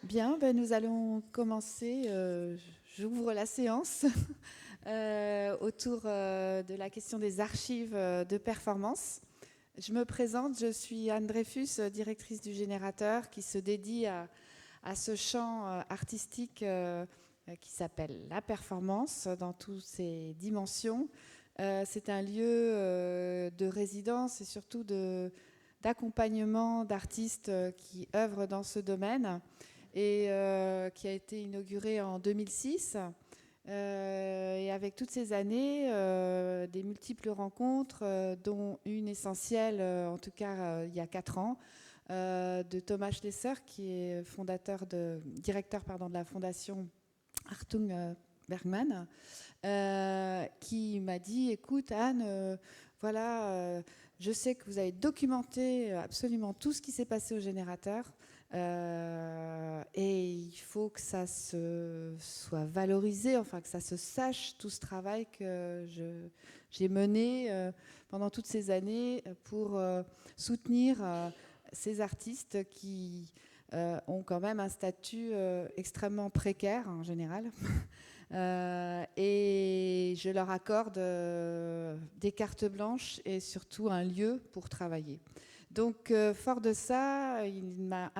Bien, ben nous allons commencer. J'ouvre la séance autour de la question des archives de performance. Je me présente, je suis Anne Dreyfus, directrice du Générateur, qui se dédie à ce champ artistique qui s'appelle la performance dans toutes ses dimensions. C'est un lieu de résidence et surtout d'accompagnement d'artistes qui œuvrent dans ce domaine et qui a été inauguré en 2006. Et avec toutes ces années, des multiples rencontres, dont une essentielle, en tout cas il y a 4 ans, de Thomas Schlesser, qui est directeur de la fondation Hartung Bergman, qui m'a dit, écoute Anne, voilà, je sais que vous avez documenté absolument tout ce qui s'est passé au Générateur, et il faut que ça se soit valorisé, enfin que ça se sache, tout ce travail que j'ai mené pendant toutes ces années pour soutenir ces artistes qui ont quand même un statut extrêmement précaire en général. Et je leur accorde des cartes blanches et surtout un lieu pour travailler. Donc, fort de ça, il m'a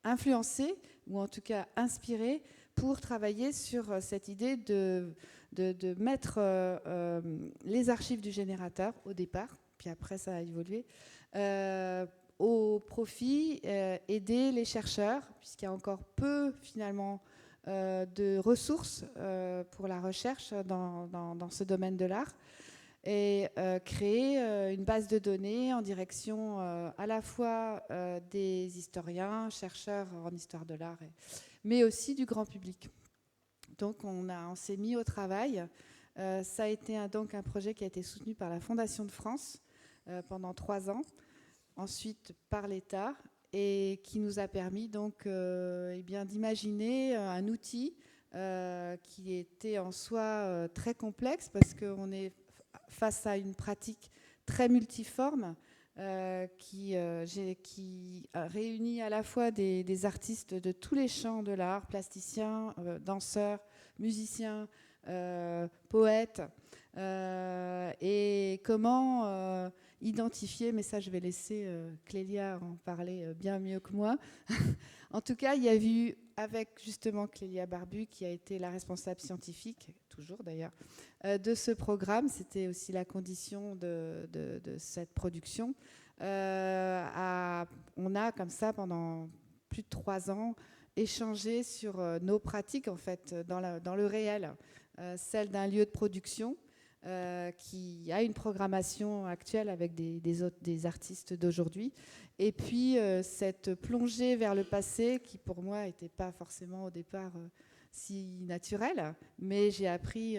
influencé, ou en tout cas inspiré, pour travailler sur cette idée de mettre les archives du Générateur au départ, puis après ça a évolué, au profit, aider les chercheurs, puisqu'il y a encore peu finalement de ressources pour la recherche dans ce domaine de l'art, et créer une base de données en direction à la fois des historiens, chercheurs en histoire de l'art, mais aussi du grand public. Donc on s'est mis au travail. Ça a été donc un projet qui a été soutenu par la Fondation de France pendant 3 ans, ensuite par l'État, et qui nous a permis donc d'imaginer un outil qui était en soi très complexe, parce qu'on est face à une pratique très multiforme qui réunit à la fois des artistes de tous les champs de l'art, plasticiens, danseurs, musiciens, poètes, et comment identifier, mais ça je vais laisser Clélia en parler bien mieux que moi. En tout cas, il y a eu, avec justement Clélia Barbu, qui a été la responsable scientifique, toujours d'ailleurs, de ce programme, c'était aussi la condition de cette production. On a comme ça, pendant plus de 3 ans, échangé sur nos pratiques, en fait, dans le réel, celle d'un lieu de production qui a une programmation actuelle avec des artistes d'aujourd'hui. Et puis cette plongée vers le passé qui pour moi n'était pas forcément au départ si naturelle, mais j'ai appris,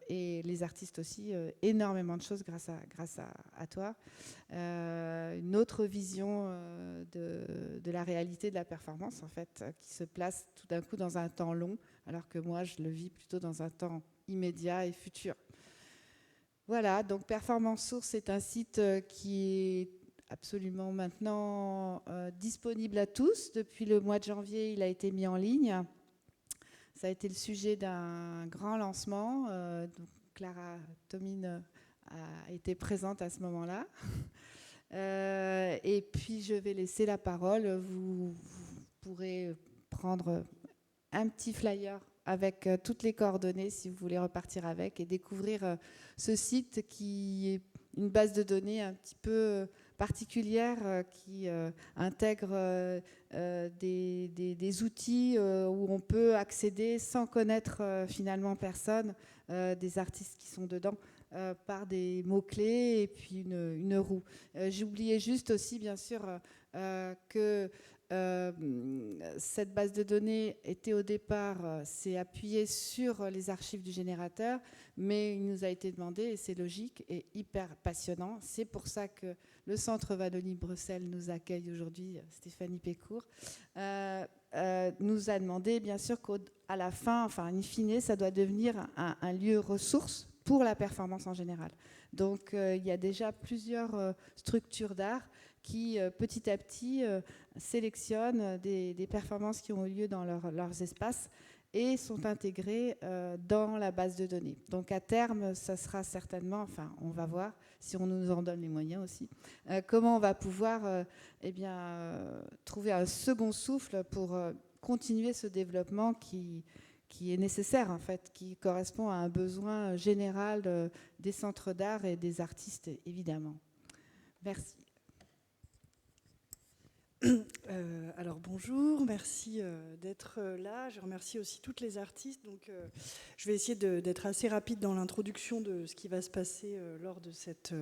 et les artistes aussi, énormément de choses grâce à toi. Une autre vision de la réalité de la performance, en fait, qui se place tout d'un coup dans un temps long, alors que moi je le vis plutôt dans un temps immédiat et futur. Voilà, donc Performance Source est un site qui est absolument maintenant disponible à tous. Depuis le mois de janvier, il a été mis en ligne. Ça a été le sujet d'un grand lancement. Donc Clara Tomine a été présente à ce moment-là. Et puis je vais laisser la parole. Vous pourrez prendre un petit flyer avec toutes les coordonnées si vous voulez repartir avec et découvrir ce site qui est une base de données un petit peu particulière qui intègre des outils où on peut accéder sans connaître finalement personne, des artistes qui sont dedans, par des mots-clés et puis une roue. J'ai oublié juste aussi, bien sûr, que cette base de données était au départ, s'est appuyée sur les archives du Générateur, mais il nous a été demandé, et c'est logique et hyper passionnant, c'est pour ça que le Centre Wallonie-Bruxelles nous accueille aujourd'hui, Stéphanie Pécourt, nous a demandé bien sûr qu'à la fin, enfin in fine, ça doit devenir un lieu ressource pour la performance en général. Donc il y a déjà plusieurs structures d'art qui petit à petit sélectionnent des performances qui ont eu lieu dans leurs espaces et sont intégrées dans la base de données. Donc à terme, ça sera certainement, enfin on va voir si on nous en donne les moyens aussi, comment on va pouvoir trouver un second souffle pour continuer ce développement qui est nécessaire en fait, qui correspond à un besoin général des centres d'art et des artistes évidemment. Merci. Alors bonjour, merci d'être là. Je remercie aussi toutes les artistes. Donc, je vais essayer d'être assez rapide dans l'introduction de ce qui va se passer lors de cette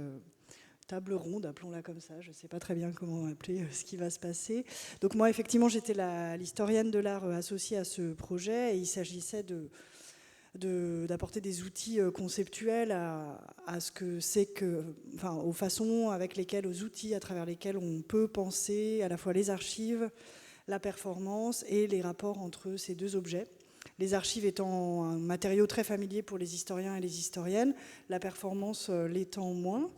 table ronde, appelons-la comme ça. Je ne sais pas très bien comment appeler ce qui va se passer. Donc moi, effectivement, j'étais l'historienne de l'art associée à ce projet et il s'agissait d'apporter des outils conceptuels à ce que c'est que, enfin, aux façons avec lesquelles, aux outils à travers lesquels on peut penser à la fois les archives, la performance et les rapports entre ces deux objets. Les archives étant un matériau très familier pour les historiens et les historiennes, la performance l'étant moins,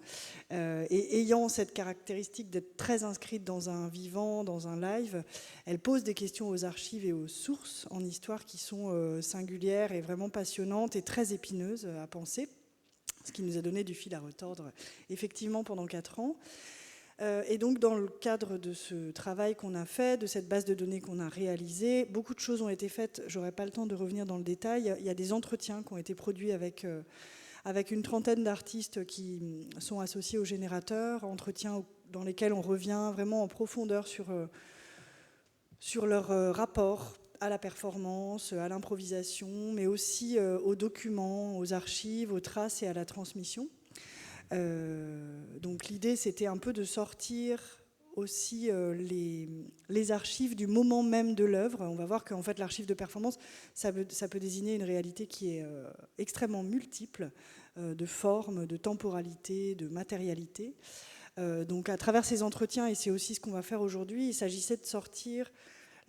et ayant cette caractéristique d'être très inscrite dans un vivant, dans un live, elle pose des questions aux archives et aux sources en histoire qui sont singulières et vraiment passionnantes et très épineuses à penser, ce qui nous a donné du fil à retordre effectivement pendant 4 ans. Et donc, dans le cadre de ce travail qu'on a fait, de cette base de données qu'on a réalisée, beaucoup de choses ont été faites. Je n'aurai pas le temps de revenir dans le détail. Il y a des entretiens qui ont été produits avec une trentaine d'artistes qui sont associés au générateur, entretiens dans lesquels on revient vraiment en profondeur sur leur rapport à la performance, à l'improvisation, mais aussi aux documents, aux archives, aux traces et à la transmission. Donc l'idée, c'était un peu de sortir aussi les archives du moment même de l'œuvre. On va voir qu'en fait, l'archive de performance, ça peut désigner une réalité qui est extrêmement multiple, de forme, de temporalité, de matérialité. Donc à travers ces entretiens, et c'est aussi ce qu'on va faire aujourd'hui, il s'agissait de sortir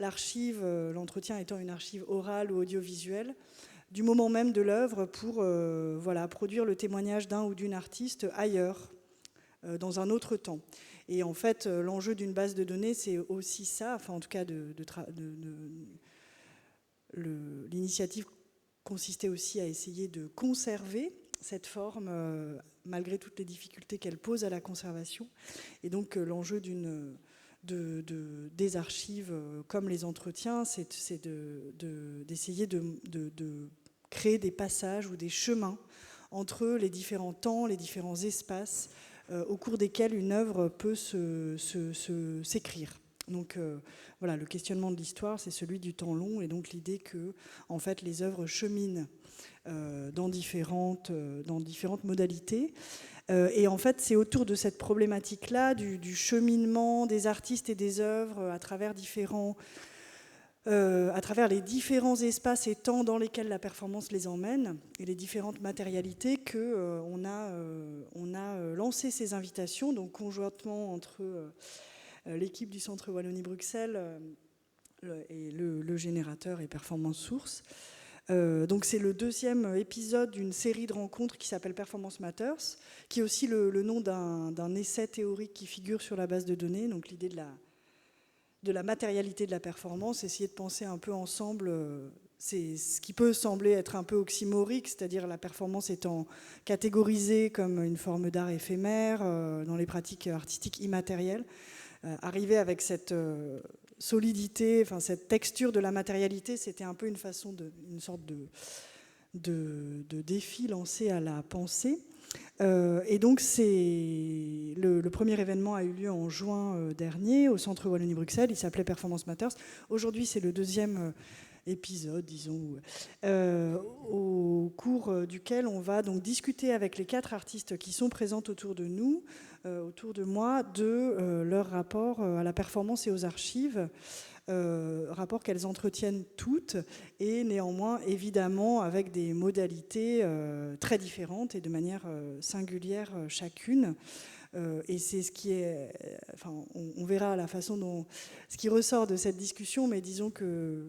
l'archive, l'entretien étant une archive orale ou audiovisuelle, du moment même de l'œuvre pour produire le témoignage d'un ou d'une artiste ailleurs, dans un autre temps. Et en fait, l'enjeu d'une base de données, c'est aussi ça, enfin en tout cas l'initiative consistait aussi à essayer de conserver cette forme, malgré toutes les difficultés qu'elle pose à la conservation. Et donc l'enjeu des archives comme les entretiens, c'est d'essayer de créer des passages ou des chemins entre les différents temps, les différents espaces au cours desquels une œuvre peut s'écrire. Donc voilà, le questionnement de l'histoire, c'est celui du temps long, et donc l'idée que en fait, les œuvres cheminent dans différentes modalités. Et en fait, c'est autour de cette problématique-là, du cheminement des artistes et des œuvres à travers les différents espaces et temps dans lesquels la performance les emmène et les différentes matérialités qu'on a lancé ces invitations, donc conjointement entre l'équipe du Centre Wallonie-Bruxelles et le générateur et Performance Source. Donc c'est le 2e épisode d'une série de rencontres qui s'appelle Performance Matters, qui est aussi le nom d'un essai théorique qui figure sur la base de données, donc l'idée de la matérialité de la performance, essayer de penser un peu ensemble, c'est ce qui peut sembler être un peu oxymorique, c'est-à-dire la performance étant catégorisée comme une forme d'art éphémère dans les pratiques artistiques immatérielles. Arriver avec cette solidité, enfin cette texture de la matérialité, c'était un peu une sorte de défi lancé à la pensée. Et donc le premier événement a eu lieu en juin dernier au Centre Wallonie-Bruxelles. Il s'appelait Performance Matters. Aujourd'hui, c'est le 2e épisode, disons, au cours duquel on va donc discuter avec les 4 artistes qui sont présentes autour de nous, autour de moi, de leur rapport à la performance et aux archives, rapport qu'elles entretiennent toutes, et néanmoins, évidemment, avec des modalités très différentes et de manière singulière chacune. Et c'est ce qui est... Enfin, on verra la façon dont... Ce qui ressort de cette discussion, mais disons que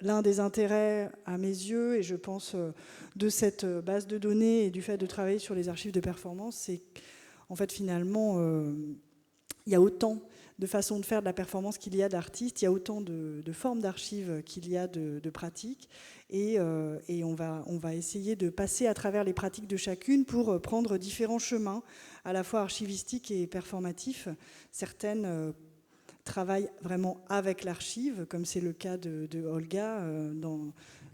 l'un des intérêts, à mes yeux, et je pense de cette base de données et du fait de travailler sur les archives de performance, c'est en fait finalement il y a autant de façons de faire de la performance qu'il y a d'artistes, il y a autant de formes d'archives qu'il y a de pratiques, et on va essayer de passer à travers les pratiques de chacune pour prendre différents chemins, à la fois archivistiques et performatifs. Certaines travaillent vraiment avec l'archive, comme c'est le cas de Olga.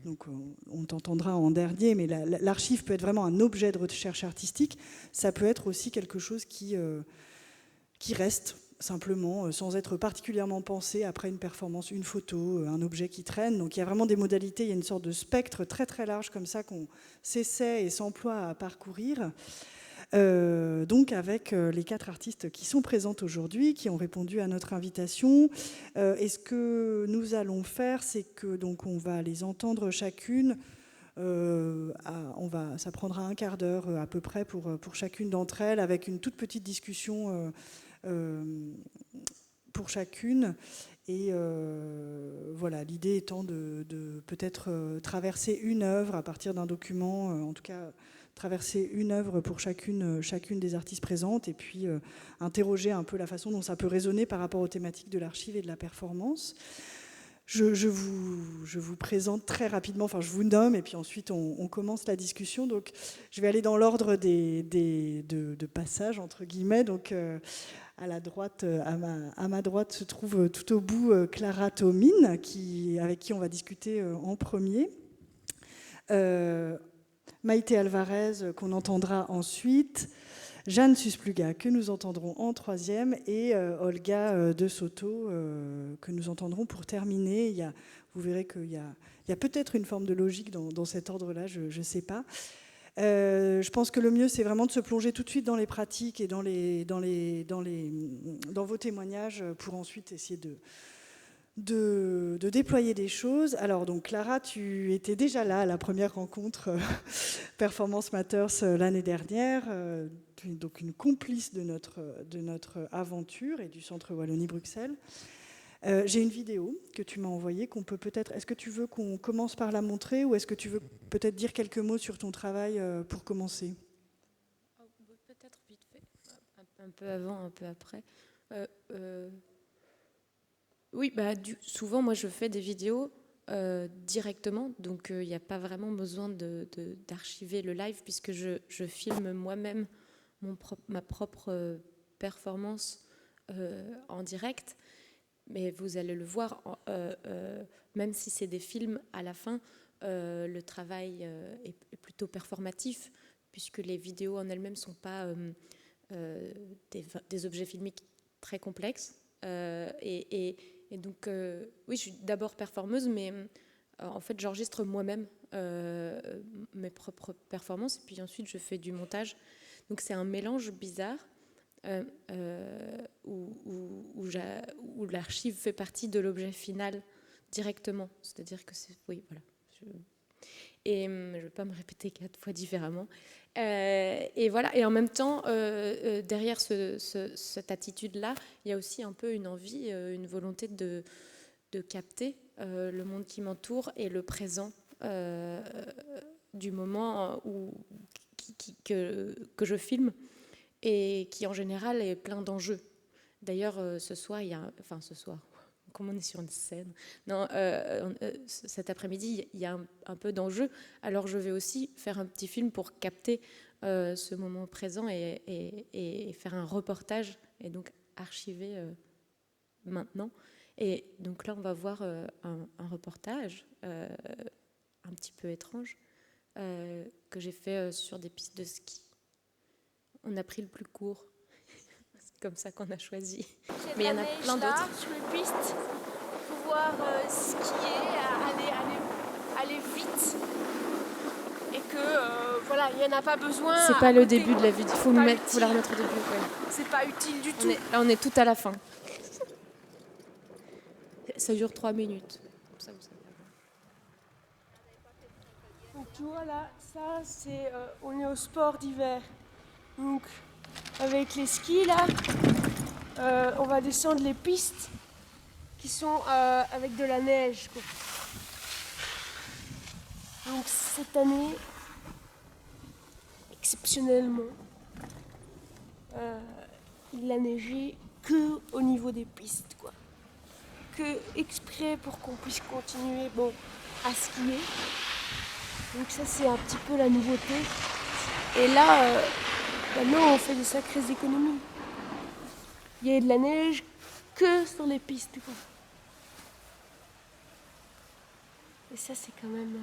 Donc on t'entendra en dernier, mais l'archive peut être vraiment un objet de recherche artistique. Ça peut être aussi quelque chose qui reste simplement, sans être particulièrement pensé après une performance, une photo, un objet qui traîne. Donc il y a vraiment des modalités, il y a une sorte de spectre très très large comme ça qu'on s'essaie et s'emploie à parcourir. Donc avec les 4 artistes qui sont présentes aujourd'hui, qui ont répondu à notre invitation. Et ce que nous allons faire, c'est que donc on va les entendre chacune. Ça prendra un quart d'heure à peu près pour chacune d'entre elles, avec une toute petite discussion pour chacune. Et voilà, l'idée étant de peut-être traverser une œuvre à partir d'un document, en tout cas traverser une œuvre pour chacune des artistes présentes, et puis interroger un peu la façon dont ça peut résonner par rapport aux thématiques de l'archive et de la performance. Je vous présente très rapidement, enfin je vous nomme, et puis ensuite on commence la discussion. Donc je vais aller dans l'ordre de passage, entre guillemets. Donc à ma droite se trouve tout au bout Clara Tomine, avec qui on va discuter en premier. Maïté Alvarez, qu'on entendra ensuite. Jeanne Suspluga, que nous entendrons en troisième, et Olga de Soto, que nous entendrons pour terminer. Vous verrez qu'il y a peut-être une forme de logique dans cet ordre-là, je ne sais pas. Je pense que le mieux, c'est vraiment de se plonger tout de suite dans les pratiques et dans vos témoignages pour ensuite essayer de déployer des choses. Alors, donc, Clara, tu étais déjà là à la première rencontre Performance Matters l'année dernière. Tu es donc une complice de notre aventure et du Centre Wallonie-Bruxelles. J'ai une vidéo que tu m'as envoyée qu'on peut peut-être... Est-ce que tu veux qu'on commence par la montrer, ou est-ce que tu veux peut-être dire quelques mots sur ton travail pour commencer ? Peut-être vite fait, un peu avant, un peu après. Oui, souvent, moi, je fais des vidéos directement, donc il n'y a pas vraiment besoin d'archiver le live, puisque je filme moi-même ma propre performance en direct. Mais vous allez le voir, même si c'est des films, à la fin, le travail est plutôt performatif, puisque les vidéos en elles-mêmes ne sont pas des objets filmiques très complexes. Et donc, oui, je suis d'abord performeuse, mais en fait, j'enregistre moi-même mes propres performances, et puis ensuite, je fais du montage. Donc, c'est un mélange bizarre. Où l'archive fait partie de l'objet final directement. C'est-à-dire que c'est... Oui, voilà. Et je ne vais pas me répéter 4 fois différemment. Et voilà. Et en même temps, derrière cette attitude-là, il y a aussi un peu une envie, une volonté de capter le monde qui m'entoure et le présent du moment que je filme, et qui en général est plein d'enjeux. D'ailleurs, ce soir, comme on est sur une scène, cet après-midi, il y a un peu d'enjeux. Alors je vais aussi faire un petit film pour capter ce moment présent et faire un reportage, et donc archiver maintenant. Et donc là, on va voir un reportage un petit peu étrange que j'ai fait sur des pistes de ski. On a pris le plus court. C'est comme ça qu'on a choisi. Mais il y en a plein d'autres. Sur les pistes, pouvoir skier, aller vite. Et que, voilà, il n'y en a pas besoin. C'est pas le début de la vidéo. Il faut la remettre au début. Ouais. C'est pas utile du tout. Là, on est tout à la fin. Ça dure 3 minutes. Comme ça, vous savez. Donc tu vois là, ça c'est, on est au sport d'hiver. Donc avec les skis là, on va descendre les pistes qui sont avec de la neige, quoi. Donc cette année, exceptionnellement, il a neigé que au niveau des pistes, quoi. Que exprès pour qu'on puisse continuer, bon, à skier. Donc ça, c'est un petit peu la nouveauté. Et là, maintenant, on fait des sacrées économies. Il y a de la neige que sur les pistes, quoi. Et ça, c'est quand même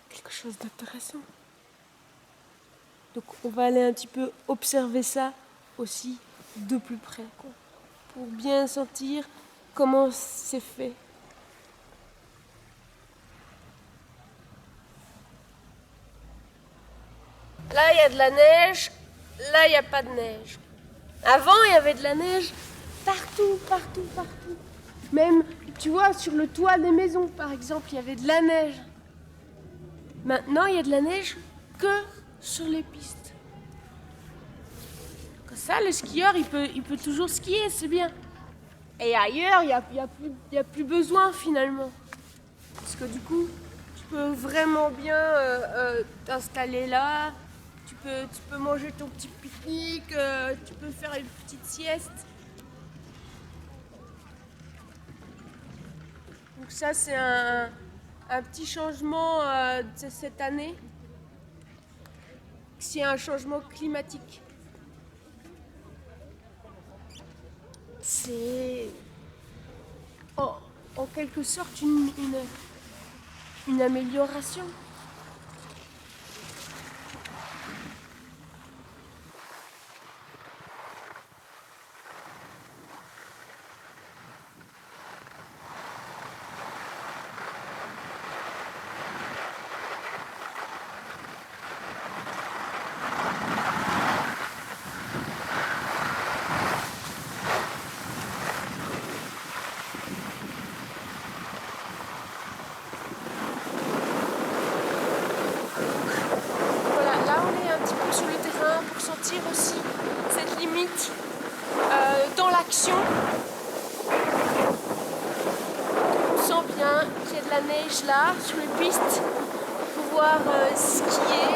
quelque chose d'intéressant. Donc on va aller un petit peu observer ça aussi de plus près, quoi, pour bien sentir comment c'est fait. Là, il y a de la neige, là, il n'y a pas de neige. Avant, il y avait de la neige partout, partout, partout. Même, tu vois, sur le toit des maisons, par exemple, il y avait de la neige. Maintenant, il y a de la neige que sur les pistes. Comme ça, le skieur, il peut toujours skier, c'est bien. Et ailleurs, il n'y a plus besoin, finalement. Parce que du coup, tu peux vraiment bien t'installer là. Tu peux manger ton petit pique-nique, tu peux faire une petite sieste. Donc ça, c'est un petit changement de cette année. C'est un changement climatique. C'est en quelque sorte une amélioration. Aussi cette limite dans l'action. On sent bien qu'il y a de la neige là sur les pistes, pouvoir skier,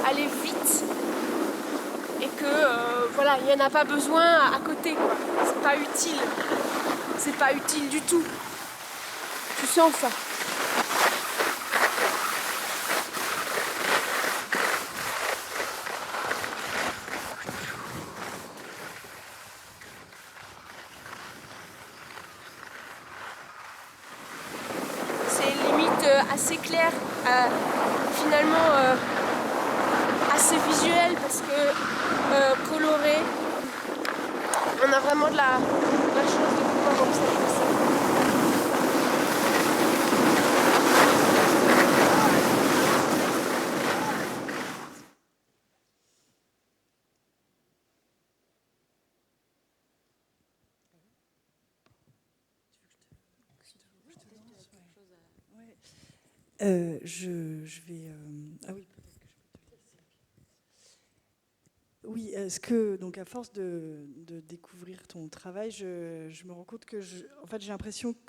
aller vite, et que voilà, il n'y en a pas besoin à côté, quoi. C'est pas utile du tout. Tu sens ça. Assez clair, finalement assez visuel parce que coloré. On a vraiment de la chance de pouvoir observer ça. Je vais... ah oui, peut-être que je peux te laisser. Oui, est-ce que, donc à force de découvrir ton travail, je me rends compte que, en fait, j'ai l'impression qu'il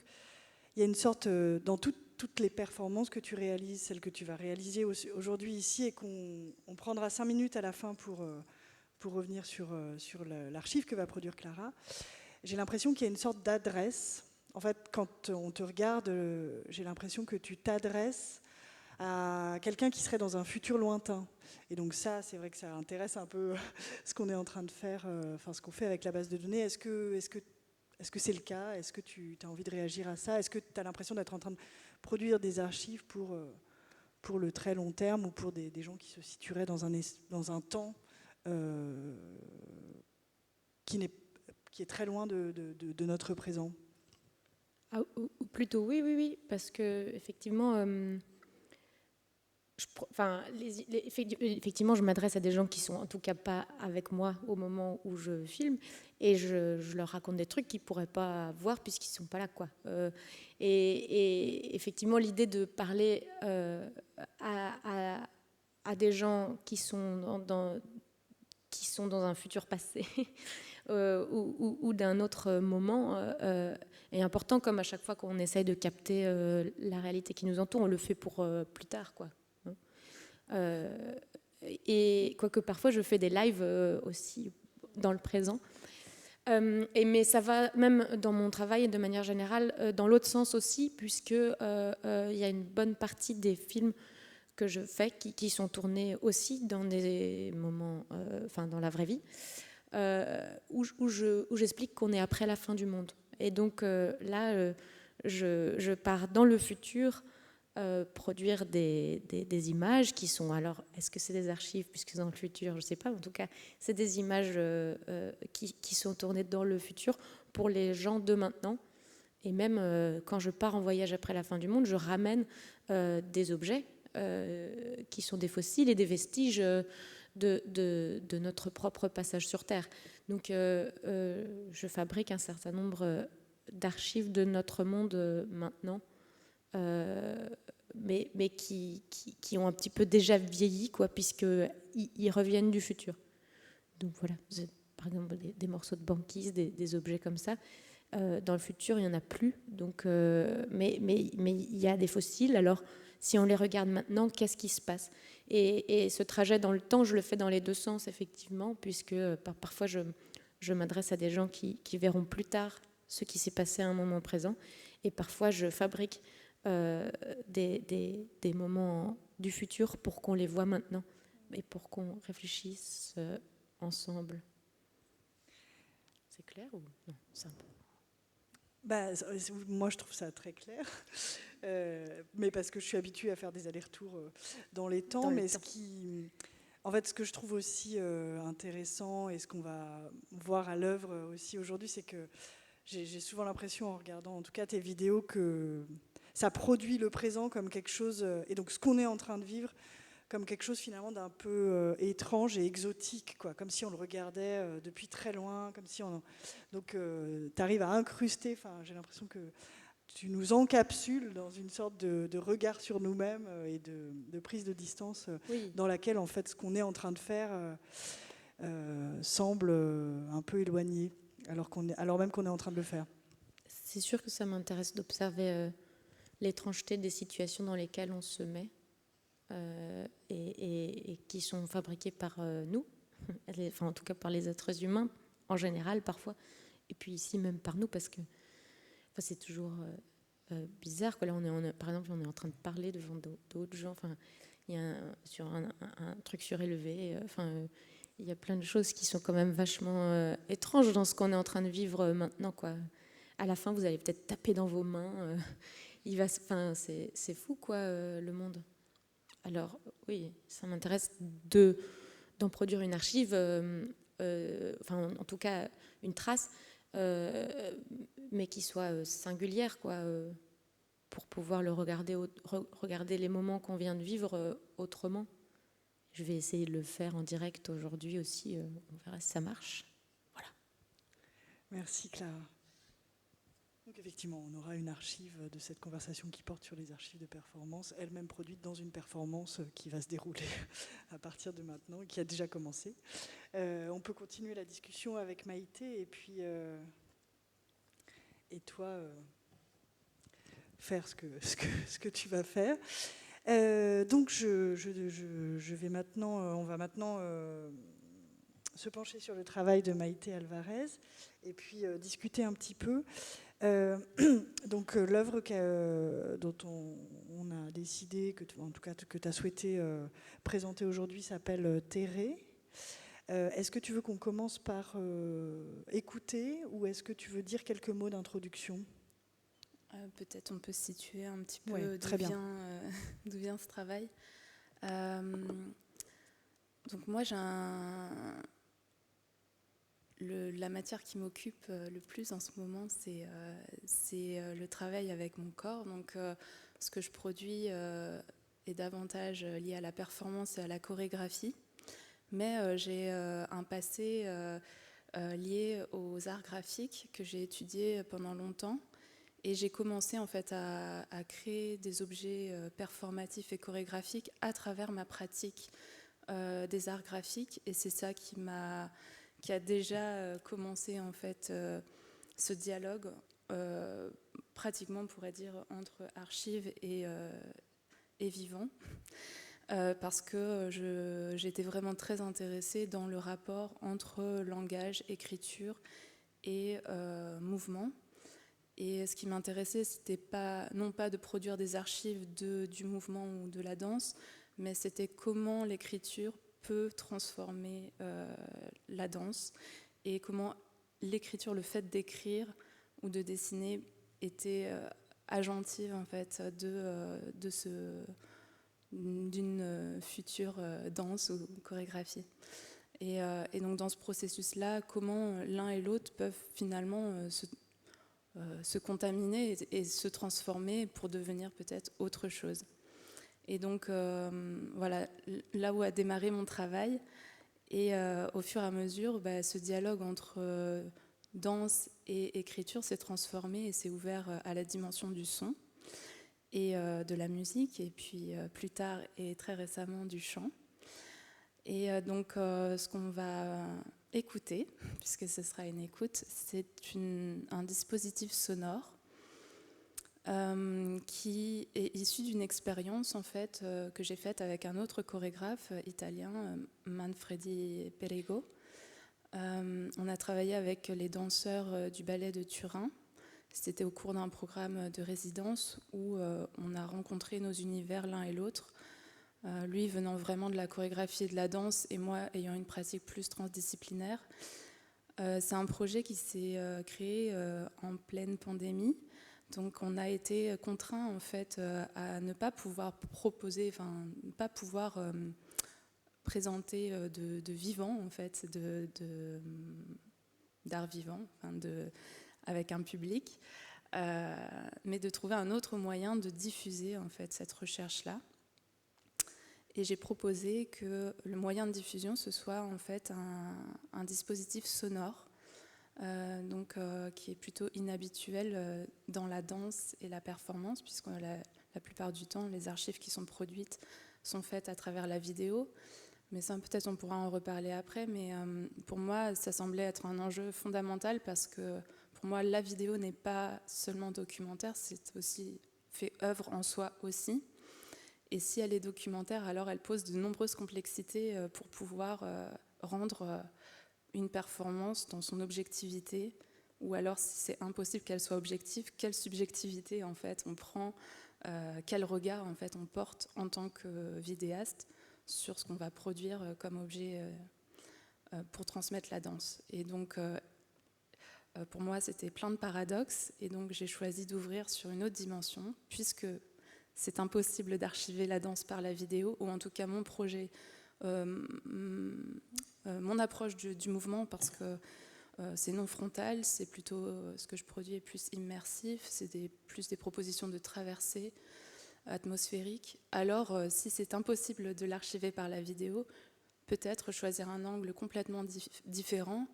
y a une sorte, dans toutes les performances que tu réalises, celles que tu vas réaliser aujourd'hui ici, et qu'on prendra 5 minutes à la fin pour revenir sur l'archive que va produire Clara, j'ai l'impression qu'il y a une sorte d'adresse. En fait, quand on te regarde, j'ai l'impression que tu t'adresses à quelqu'un qui serait dans un futur lointain. Et donc ça, c'est vrai que ça intéresse un peu ce qu'on est en train de faire, ce qu'on fait avec la base de données. Est-ce que c'est le cas? Est-ce que tu as envie de réagir à ça? Est-ce que tu as l'impression d'être en train de produire des archives pour le très long terme, ou pour des gens qui se situeraient dans un temps qui est très loin de notre présent? Ou plutôt oui, parce que effectivement, effectivement, je m'adresse à des gens qui sont en tout cas pas avec moi au moment où je filme, et je leur raconte des trucs qu'ils pourraient pas voir puisqu'ils sont pas là, quoi. Et effectivement, l'idée de parler à des gens qui sont dans un futur passé ou d'un autre moment est important, comme à chaque fois qu'on essaye de capter la réalité qui nous entoure, on le fait pour plus tard, quoi. Et quoique parfois je fais des lives aussi dans le présent. Mais ça va même dans mon travail et de manière générale dans l'autre sens aussi, puisque il y a une bonne partie des films que je fais qui sont tournés aussi dans des moments, dans la vraie vie, où j'explique qu'on est après la fin du monde. Et donc là, je pars dans le futur produire des images qui sont, alors, est-ce que c'est des archives, puisque c'est dans le futur, je ne sais pas, en tout cas, c'est des images qui sont tournées dans le futur pour les gens de maintenant. Et même quand je pars en voyage après la fin du monde, je ramène des objets qui sont des fossiles et des vestiges de notre propre passage sur Terre. Donc je fabrique un certain nombre d'archives de notre monde maintenant, mais qui ont un petit peu déjà vieilli, quoi, puisqu'ils reviennent du futur. Donc voilà, par exemple des morceaux de banquise, des objets comme ça. Dans le futur, il n'y en a plus. Donc, mais il y a des fossiles. Alors, si on les regarde maintenant, qu'est-ce qui se passe ? Et ce trajet dans le temps, je le fais dans les deux sens, effectivement, puisque parfois je m'adresse à des gens qui verront plus tard ce qui s'est passé à un moment présent. Et parfois, je fabrique des moments du futur pour qu'on les voit maintenant et pour qu'on réfléchisse ensemble. C'est clair ou non ? C'est un peu... Moi, je trouve ça très clair, mais parce que je suis habituée à faire des allers-retours dans les temps. Ce que je trouve aussi intéressant et ce qu'on va voir à l'œuvre aussi aujourd'hui, c'est que j'ai souvent l'impression, en regardant en tout cas tes vidéos, que ça produit le présent comme quelque chose, et donc ce qu'on est en train de vivre, comme quelque chose finalement d'un peu étrange et exotique, quoi, comme si on le regardait depuis très loin, comme si on... Donc tu arrives à incruster, j'ai l'impression que tu nous encapsules dans une sorte de regard sur nous-mêmes et de prise de distance Oui. dans laquelle en fait ce qu'on est en train de faire semble un peu éloigné, alors même qu'on est en train de le faire. C'est sûr que ça m'intéresse d'observer l'étrangeté des situations dans lesquelles on se met. Et qui sont fabriqués par nous, en tout cas par les êtres humains en général parfois, et puis ici même par nous, parce que c'est toujours bizarre, quoi. Là par exemple on est en train de parler devant d'autres gens, il y a sur un truc surélevé, il y a plein de choses qui sont quand même vachement étranges dans ce qu'on est en train de vivre maintenant, quoi. À la fin vous allez peut-être taper dans vos mains, c'est fou, quoi, le monde. Alors oui, ça m'intéresse d'en produire une archive, en tout cas une trace, mais qui soit singulière, quoi, pour pouvoir le regarder les moments qu'on vient de vivre autrement. Je vais essayer de le faire en direct aujourd'hui aussi, on verra si ça marche. Voilà. Merci Clara. Donc effectivement, on aura une archive de cette conversation qui porte sur les archives de performance, elle-même produite dans une performance qui va se dérouler à partir de maintenant, qui a déjà commencé. On peut continuer la discussion avec Maïté et puis et toi faire ce que tu vas faire. Donc je vais maintenant, on va maintenant se pencher sur le travail de Maïté Alvarez et puis discuter un petit peu. Donc l'œuvre dont on a décidé, en tout cas que tu as souhaité présenter aujourd'hui, s'appelle Terré. Est-ce que tu veux qu'on commence par écouter ou est-ce que tu veux dire quelques mots d'introduction ? Peut-être on peut situer un petit peu d'où vient ce travail. Donc moi la matière qui m'occupe le plus en ce moment, c'est le travail avec mon corps. Donc, ce que je produis est davantage lié à la performance et à la chorégraphie. Mais j'ai un passé lié aux arts graphiques que j'ai étudié pendant longtemps. Et j'ai commencé en fait à créer des objets performatifs et chorégraphiques à travers ma pratique des arts graphiques. Et c'est ça qui a déjà commencé en fait ce dialogue, pratiquement on pourrait dire entre archives et vivant. parce que j'étais vraiment très intéressée dans le rapport entre langage, écriture et mouvement. Et ce qui m'intéressait, c'était non pas de produire des archives du mouvement ou de la danse, mais c'était comment l'écriture peut transformer la danse et comment l'écriture, le fait d'écrire ou de dessiner était agentive en fait d'une future danse ou chorégraphie. Et donc dans ce processus-là, comment l'un et l'autre peuvent finalement se contaminer et se transformer pour devenir peut-être autre chose. Et donc voilà, là où a démarré mon travail, et au fur et à mesure, ce dialogue entre danse et écriture s'est transformé et s'est ouvert à la dimension du son et de la musique, et puis plus tard et très récemment du chant. Et donc ce qu'on va écouter, puisque ce sera une écoute, c'est un dispositif sonore qui est issu d'une expérience en fait que j'ai faite avec un autre chorégraphe italien, Manfredi Perego. On a travaillé avec les danseurs du ballet de Turin. C'était au cours d'un programme de résidence où on a rencontré nos univers l'un et l'autre. Lui venant vraiment de la chorégraphie et de la danse, et moi ayant une pratique plus transdisciplinaire. C'est un projet qui s'est créé en pleine pandémie. Donc on a été contraints en fait à ne pas pouvoir proposer, enfin ne pas pouvoir présenter de vivant en fait, d'art vivant, enfin avec un public, mais de trouver un autre moyen de diffuser en fait cette recherche-là. Et j'ai proposé que le moyen de diffusion, ce soit en fait un dispositif sonore, qui est plutôt inhabituel dans la danse et la performance, puisque la plupart du temps, les archives qui sont produites sont faites à travers la vidéo. Mais ça, peut-être on pourra en reparler après, mais pour moi, ça semblait être un enjeu fondamental, parce que pour moi, la vidéo n'est pas seulement documentaire, c'est aussi fait œuvre en soi aussi. Et si elle est documentaire, alors elle pose de nombreuses complexités pour pouvoir rendre une performance dans son objectivité, ou alors si c'est impossible qu'elle soit objective, quelle subjectivité en fait on prend, quel regard en fait on porte en tant que vidéaste sur ce qu'on va produire comme objet pour transmettre la danse. Et donc pour moi c'était plein de paradoxes, et donc j'ai choisi d'ouvrir sur une autre dimension, puisque c'est impossible d'archiver la danse par la vidéo, ou en tout cas mon projet, mon approche du mouvement, parce que c'est non frontal, c'est plutôt ce que je produis est plus immersif, c'est plus des propositions de traversée atmosphérique. Alors si c'est impossible de l'archiver par la vidéo, peut-être choisir un angle complètement différent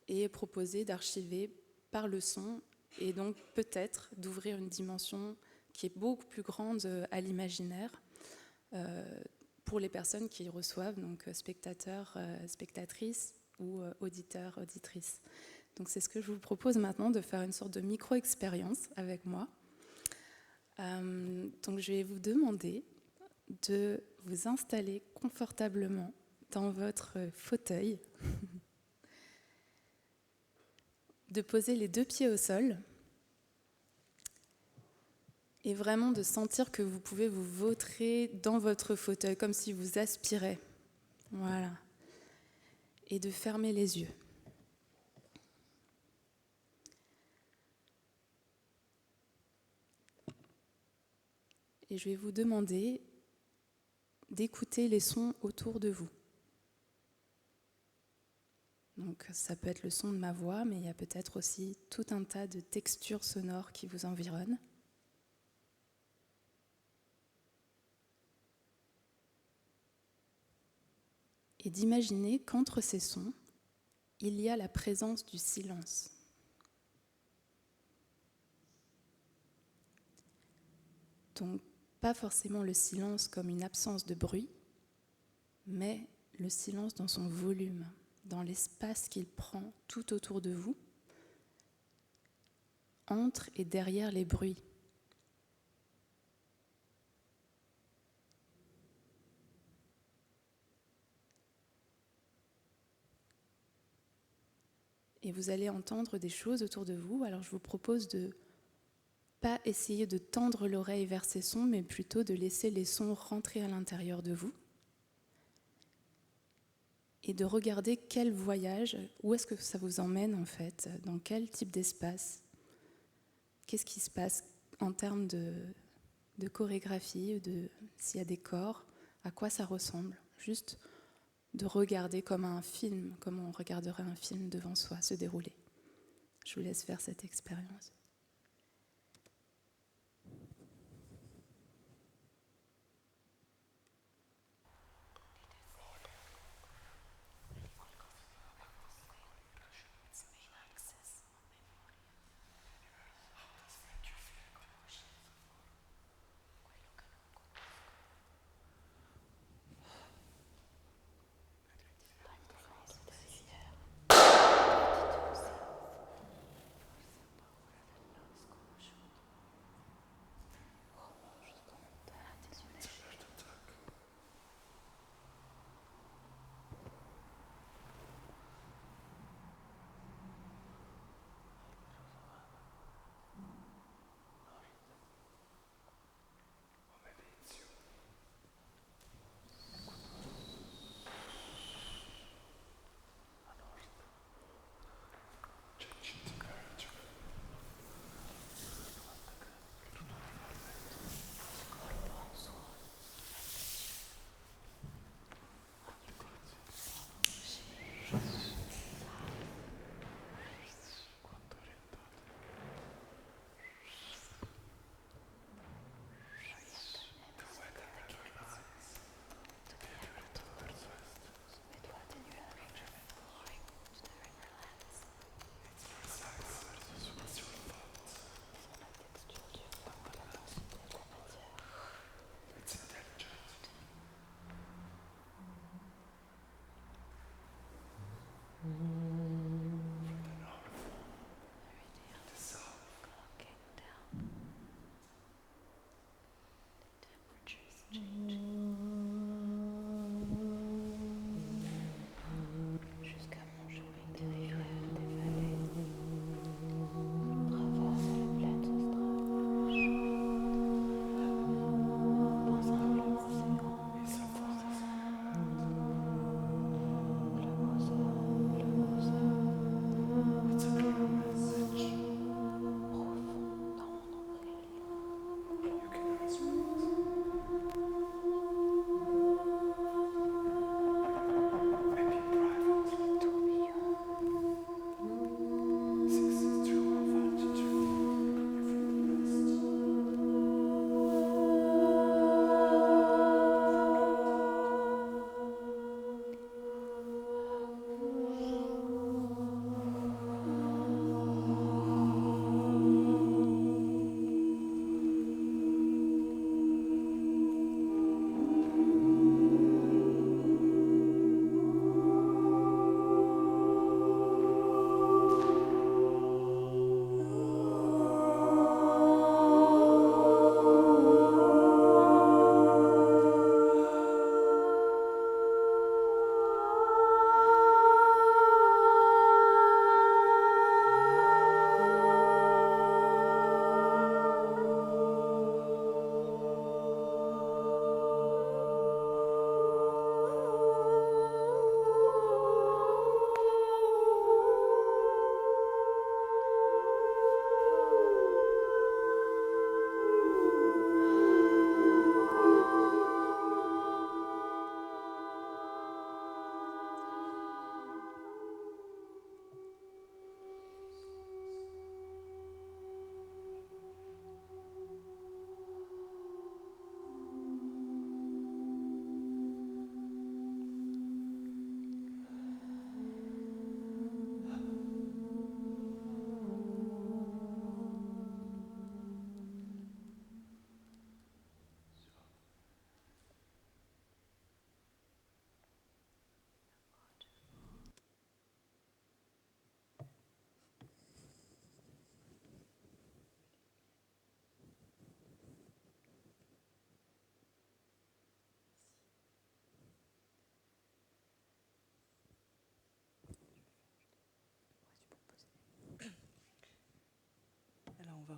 et proposer d'archiver par le son, et donc peut-être d'ouvrir une dimension qui est beaucoup plus grande à l'imaginaire pour les personnes qui reçoivent, donc spectateurs, spectatrices ou auditeurs, auditrices. Donc c'est ce que je vous propose maintenant, de faire une sorte de micro-expérience avec moi. Donc je vais vous demander de vous installer confortablement dans votre fauteuil, de poser les 2 pieds au sol, et vraiment de sentir que vous pouvez vous vautrer dans votre fauteuil, comme si vous aspirez. Voilà. Et de fermer les yeux. Et je vais vous demander d'écouter les sons autour de vous. Donc ça peut être le son de ma voix, mais il y a peut-être aussi tout un tas de textures sonores qui vous environnent. Et d'imaginer qu'entre ces sons, il y a la présence du silence. Donc, pas forcément le silence comme une absence de bruit, mais le silence dans son volume, dans l'espace qu'il prend tout autour de vous, entre et derrière les bruits. et vous allez entendre des choses autour de vous. Alors je vous propose de pas essayer de tendre l'oreille vers ces sons, mais plutôt de laisser les sons rentrer à l'intérieur de vous et de regarder quel voyage, où est-ce que ça vous emmène en fait, dans quel type d'espace, qu'est-ce qui se passe en termes de chorégraphie, s'il y a des corps, à quoi ça ressemble. Juste de regarder comme un film, comme on regarderait un film devant soi se dérouler. Je vous laisse faire cette expérience.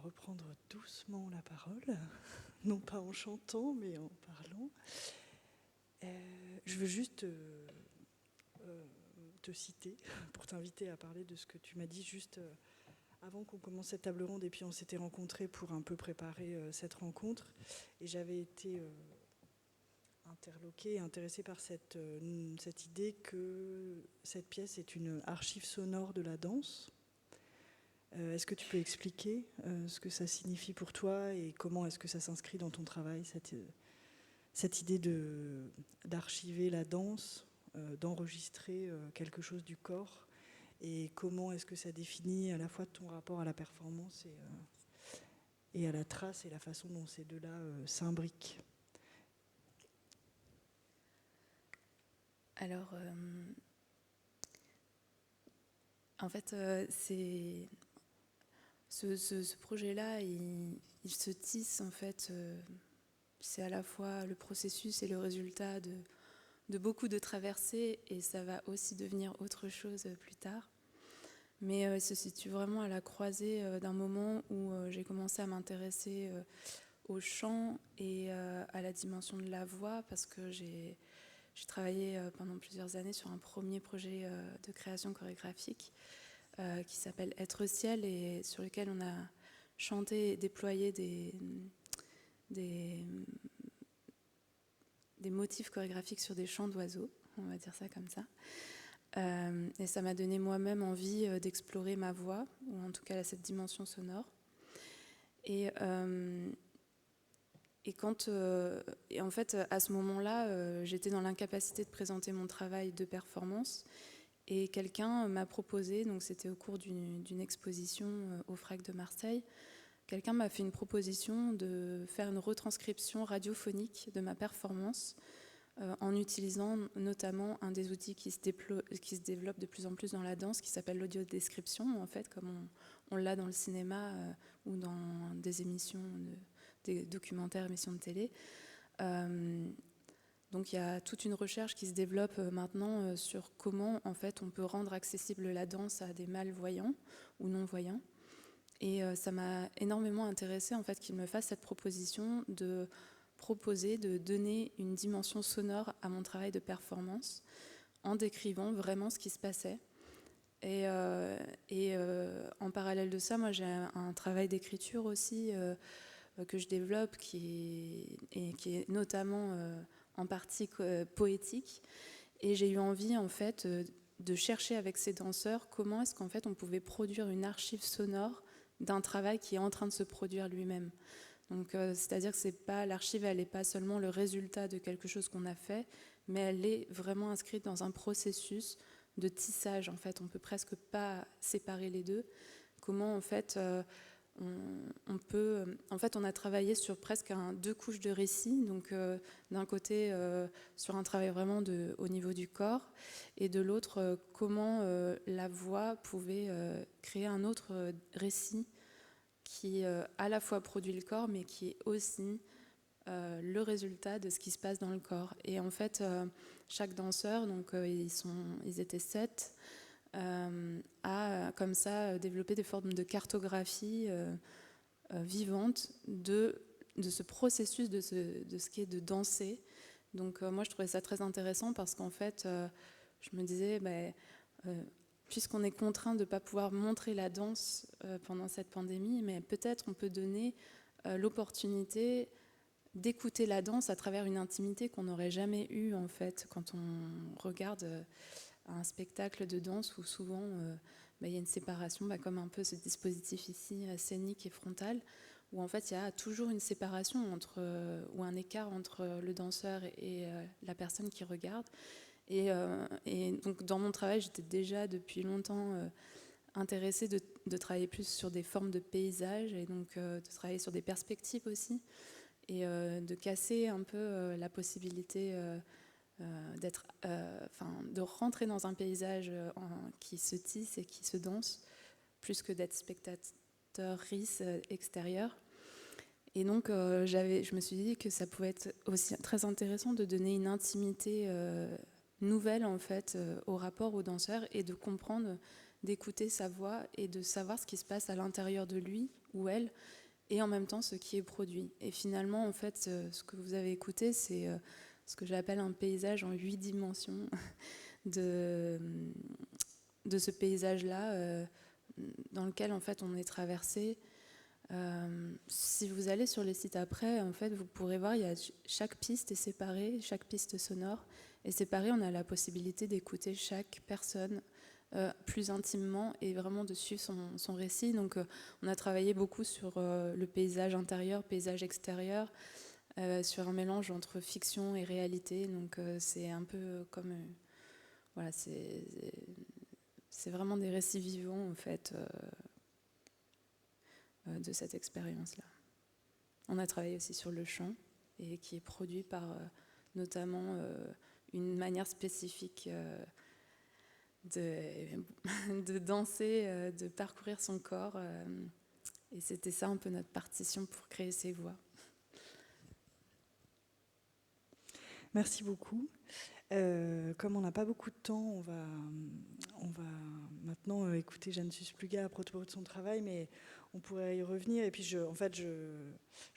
reprendre doucement la parole, non pas en chantant, mais en parlant. Je veux juste te citer pour t'inviter à parler de ce que tu m'as dit juste avant qu'on commence cette table ronde. Et puis on s'était rencontrés pour un peu préparer cette rencontre. Et j'avais été interloquée, intéressée par cette idée que cette pièce est une archive sonore de la danse. Est-ce que tu peux expliquer ce que ça signifie pour toi et comment est-ce que ça s'inscrit dans ton travail, cette idée d'archiver la danse, d'enregistrer quelque chose du corps, et comment est-ce que ça définit à la fois ton rapport à la performance et à la trace et la façon dont ces deux-là s'imbriquent? Alors, en fait, ce projet-là, il se tisse, en fait, c'est à la fois le processus et le résultat de beaucoup de traversées, et ça va aussi devenir autre chose plus tard. Mais il se situe vraiment à la croisée d'un moment où j'ai commencé à m'intéresser au chant et à la dimension de la voix, parce que j'ai travaillé pendant plusieurs années sur un premier projet de création chorégraphique qui s'appelle Être Ciel, et sur lequel on a chanté et déployé des motifs chorégraphiques sur des chants d'oiseaux, on va dire ça comme ça. Et ça m'a donné moi-même envie d'explorer ma voix, ou en tout cas cette dimension sonore. Et en fait, à ce moment-là, j'étais dans l'incapacité de présenter mon travail de performance, et quelqu'un m'a proposé, donc c'était au cours d'une exposition au FRAC de Marseille, quelqu'un m'a fait une proposition de faire une retranscription radiophonique de ma performance en utilisant notamment un des outils qui se développe de plus en plus dans la danse, qui s'appelle l'audiodescription, en fait, comme on l'a dans le cinéma ou dans des émissions, des documentaires, émissions de télé. Donc il y a toute une recherche qui se développe maintenant sur comment, en fait, on peut rendre accessible la danse à des malvoyants ou non-voyants. Et ça m'a énormément intéressée, en fait, qu'il me fasse cette proposition de donner une dimension sonore à mon travail de performance en décrivant vraiment ce qui se passait. Et en parallèle de ça, moi j'ai un travail d'écriture aussi que je développe qui est notamment en partie poétique. Et j'ai eu envie, en fait, de chercher avec ces danseurs comment est-ce qu'en fait on pouvait produire une archive sonore d'un travail qui est en train de se produire lui-même. Donc, c'est-à-dire que l'archive, elle n'est pas seulement le résultat de quelque chose qu'on a fait, mais elle est vraiment inscrite dans un processus de tissage. En fait, on ne peut presque pas séparer les deux. Comment, en fait, on a travaillé sur presque 2 couches de récit. Donc, d'un côté, sur un travail vraiment au niveau du corps, et de l'autre, comment la voix pouvait créer un autre récit qui à la fois produit le corps, mais qui est aussi le résultat de ce qui se passe dans le corps. Et en fait, chaque danseur, donc ils étaient 7, a comme ça développé des formes de cartographie vivante de ce processus de ce qui est de danser. Donc moi, je trouvais ça très intéressant parce qu'en fait, je me disais, puisqu'on est contraint de ne pas pouvoir montrer la danse pendant cette pandémie, mais peut-être on peut donner l'opportunité d'écouter la danse à travers une intimité qu'on n'aurait jamais eue, en fait, quand on regarde un spectacle de danse où souvent il y a une séparation, comme un peu ce dispositif ici, scénique et frontal, où en fait il y a toujours une séparation ou un écart entre le danseur et la personne qui regarde. Et donc dans mon travail, j'étais déjà depuis longtemps intéressée de travailler plus sur des formes de paysages, et donc de travailler sur des perspectives aussi, et de casser un peu la possibilité de rentrer dans un paysage qui se tisse et qui se danse, plus que d'être spectatrice extérieure. Et donc je me suis dit que ça pouvait être aussi très intéressant de donner une intimité nouvelle, en fait, au rapport aux danseurs, et de comprendre d'écouter sa voix et de savoir ce qui se passe à l'intérieur de lui ou elle, et en même temps ce qui est produit. Et finalement, en fait, ce que vous avez écouté, c'est ce que j'appelle un paysage en 8 dimensions de ce paysage-là dans lequel en fait on est traversé. Si vous allez sur les sites après, en fait, vous pourrez voir, chaque piste est séparée, chaque piste sonore est séparée. On a la possibilité d'écouter chaque personne plus intimement et vraiment de suivre son récit. Donc on a travaillé beaucoup sur le paysage intérieur, paysage extérieur, sur un mélange entre fiction et réalité. Donc c'est un peu comme... voilà, c'est vraiment des récits vivants en fait de cette expérience-là. On a travaillé aussi sur le chant, et qui est produit par notamment une manière spécifique de danser, de parcourir son corps. Et c'était ça un peu notre partition pour créer ces voix. Merci beaucoup. Comme on n'a pas beaucoup de temps, on va maintenant écouter Jeanne Suspluga à propos de son travail, mais on pourrait y revenir. Et puis, je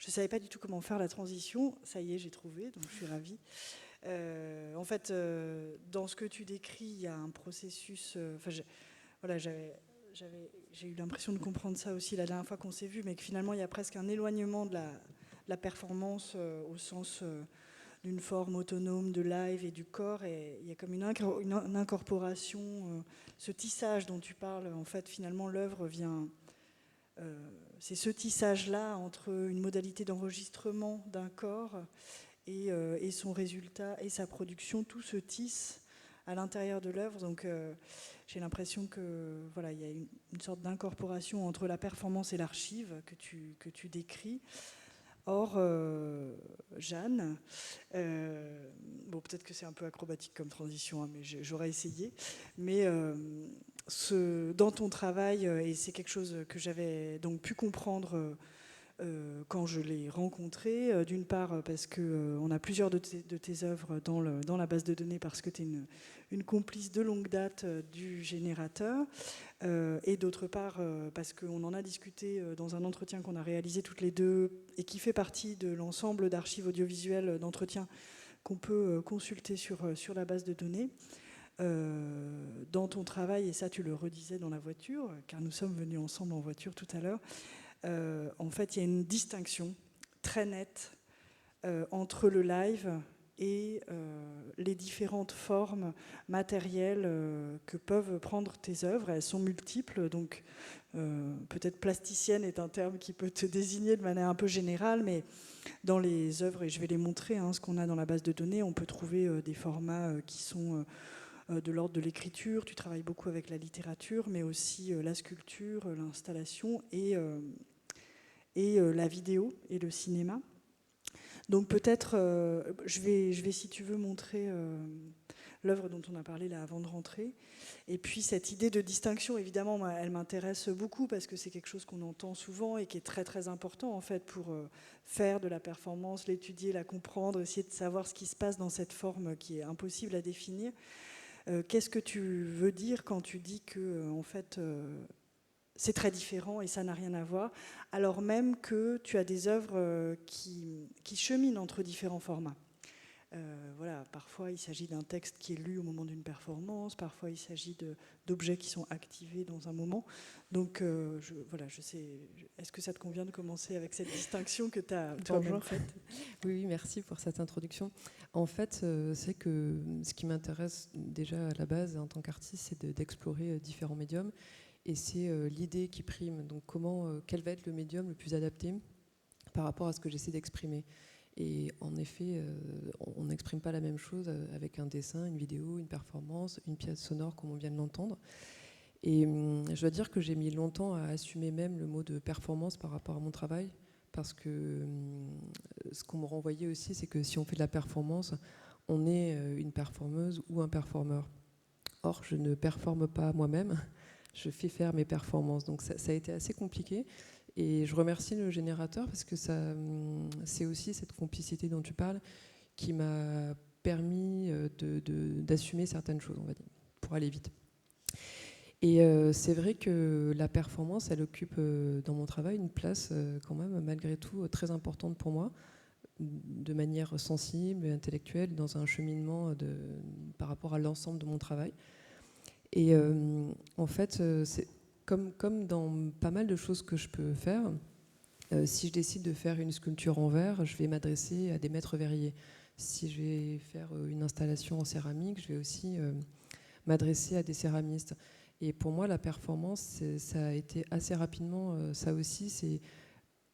savais pas du tout comment faire la transition. Ça y est, j'ai trouvé, donc je suis ravie. En fait, dans ce que tu décris, il y a un processus... j'ai eu l'impression de comprendre ça aussi la dernière fois qu'on s'est vu, mais que finalement, il y a presque un éloignement de la performance au sens... d'une forme autonome de live et du corps, et il y a comme une incorporation, ce tissage dont tu parles. En fait, finalement, l'œuvre vient... c'est ce tissage-là entre une modalité d'enregistrement d'un corps et son résultat et sa production. Tout se tisse à l'intérieur de l'œuvre. Donc, j'ai l'impression que voilà, il y a une sorte d'incorporation entre la performance et l'archive que tu décris. Or, Jeanne, bon, peut-être que c'est un peu acrobatique comme transition, hein, mais j'aurais essayé. Mais dans ton travail, et c'est quelque chose que j'avais donc pu comprendre quand je l'ai rencontré, d'une part parce qu'on a plusieurs de tes œuvres dans la base de données, parce que tu es une complice de longue date du générateur, et d'autre part parce qu'on en a discuté dans un entretien qu'on a réalisé toutes les deux et qui fait partie de l'ensemble d'archives audiovisuelles d'entretien qu'on peut consulter sur la base de données. Dans ton travail, et ça tu le redisais dans la voiture, car nous sommes venus ensemble en voiture tout à l'heure, en fait il y a une distinction très nette entre le live et les différentes formes matérielles que peuvent prendre tes œuvres. Elles sont multiples, donc peut-être plasticienne est un terme qui peut te désigner de manière un peu générale, mais dans les œuvres, et je vais les montrer, ce qu'on a dans la base de données, on peut trouver des formats qui sont de l'ordre de l'écriture. Tu travailles beaucoup avec la littérature, mais aussi la sculpture, l'installation et la vidéo et le cinéma. Donc peut-être, je vais, si tu veux, montrer l'œuvre dont on a parlé là avant de rentrer. Et puis cette idée de distinction, évidemment, elle m'intéresse beaucoup parce que c'est quelque chose qu'on entend souvent et qui est très très important en fait pour faire de la performance, l'étudier, la comprendre, essayer de savoir ce qui se passe dans cette forme qui est impossible à définir. Qu'est-ce que tu veux dire quand tu dis que en fait c'est très différent et ça n'a rien à voir, alors même que tu as des œuvres qui cheminent entre différents formats. Voilà, parfois il s'agit d'un texte qui est lu au moment d'une performance, parfois il s'agit d'objets qui sont activés dans un moment. Donc je sais, est-ce que ça te convient de commencer avec cette distinction que tu as toi-même faite ? Oui, merci pour cette introduction. En fait, c'est que ce qui m'intéresse déjà à la base en tant qu'artiste, c'est d'explorer différents médiums. Et c'est l'idée qui prime. Donc quel va être le médium le plus adapté par rapport à ce que j'essaie d'exprimer. Et en effet, on n'exprime pas la même chose avec un dessin, une vidéo, une performance, une pièce sonore comme on vient de l'entendre. Et je dois dire que j'ai mis longtemps à assumer même le mot de performance par rapport à mon travail, parce que ce qu'on me renvoyait aussi, c'est que si on fait de la performance, on est une performeuse ou un performeur. Or, je ne performe pas moi-même. Je fais faire mes performances. Donc ça a été assez compliqué. Et je remercie le générateur parce que c'est aussi cette complicité dont tu parles qui m'a permis d'assumer certaines choses, on va dire, pour aller vite. Et c'est vrai que la performance, elle occupe dans mon travail une place quand même malgré tout très importante pour moi, de manière sensible et intellectuelle, dans un cheminement par rapport à l'ensemble de mon travail. Et en fait, c'est comme dans pas mal de choses que je peux faire, si je décide de faire une sculpture en verre, je vais m'adresser à des maîtres verriers. Si je vais faire une installation en céramique, je vais aussi m'adresser à des céramistes. Et pour moi, la performance, ça a été assez rapidement, ça aussi,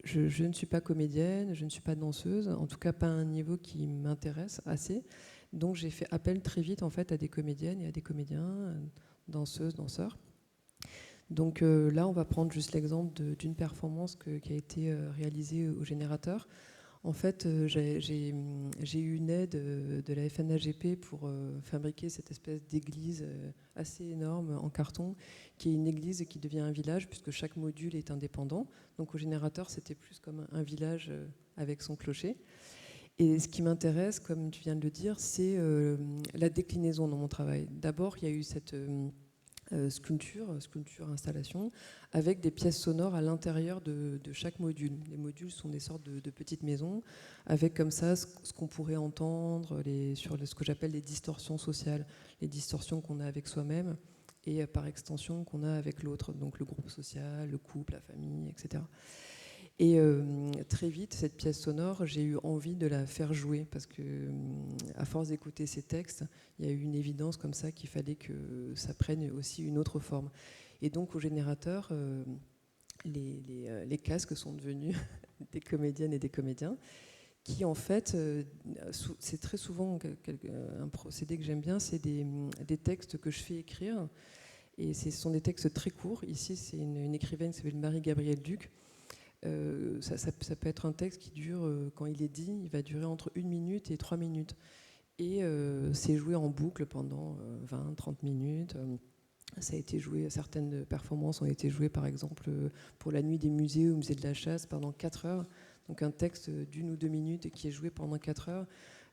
je ne suis pas comédienne, je ne suis pas danseuse, en tout cas pas à un niveau qui m'intéresse assez. Donc j'ai fait appel très vite en fait à des comédiennes et à des comédiens, danseuses, danseurs. Donc là, on va prendre juste l'exemple d'une performance qui a été réalisée au Générateur. En fait, j'ai eu une aide de la FNAGP pour fabriquer cette espèce d'église assez énorme en carton, qui est une église qui devient un village, puisque chaque module est indépendant. Donc au Générateur, c'était plus comme un village avec son clocher. Et ce qui m'intéresse, comme tu viens de le dire, c'est la déclinaison dans mon travail. D'abord, il y a eu cette sculpture, installation, avec des pièces sonores à l'intérieur de chaque module. Les modules sont des sortes de petites maisons, avec comme ça ce qu'on pourrait entendre sur ce que j'appelle les distorsions sociales, les distorsions qu'on a avec soi-même et par extension qu'on a avec l'autre, donc le groupe social, le couple, la famille, etc. Et très vite, cette pièce sonore, j'ai eu envie de la faire jouer parce que, à force d'écouter ces textes, il y a eu une évidence comme ça qu'il fallait que ça prenne aussi une autre forme. Et donc, au Générateur, les casques sont devenus des comédiennes et des comédiens qui, en fait, c'est très souvent un procédé que j'aime bien, c'est des textes que je fais écrire. Et ce sont des textes très courts. Ici, c'est une écrivaine qui s'appelle Marie-Gabrielle Duc. Ça peut être un texte qui dure, quand il est dit, il va durer entre 1 minute et 3 minutes. Et c'est joué en boucle pendant 20-30 minutes. Ça a été joué, certaines performances ont été jouées par exemple pour la nuit des musées au musée de la chasse pendant 4 heures. Donc un texte d'1 ou 2 minutes qui est joué pendant 4 heures.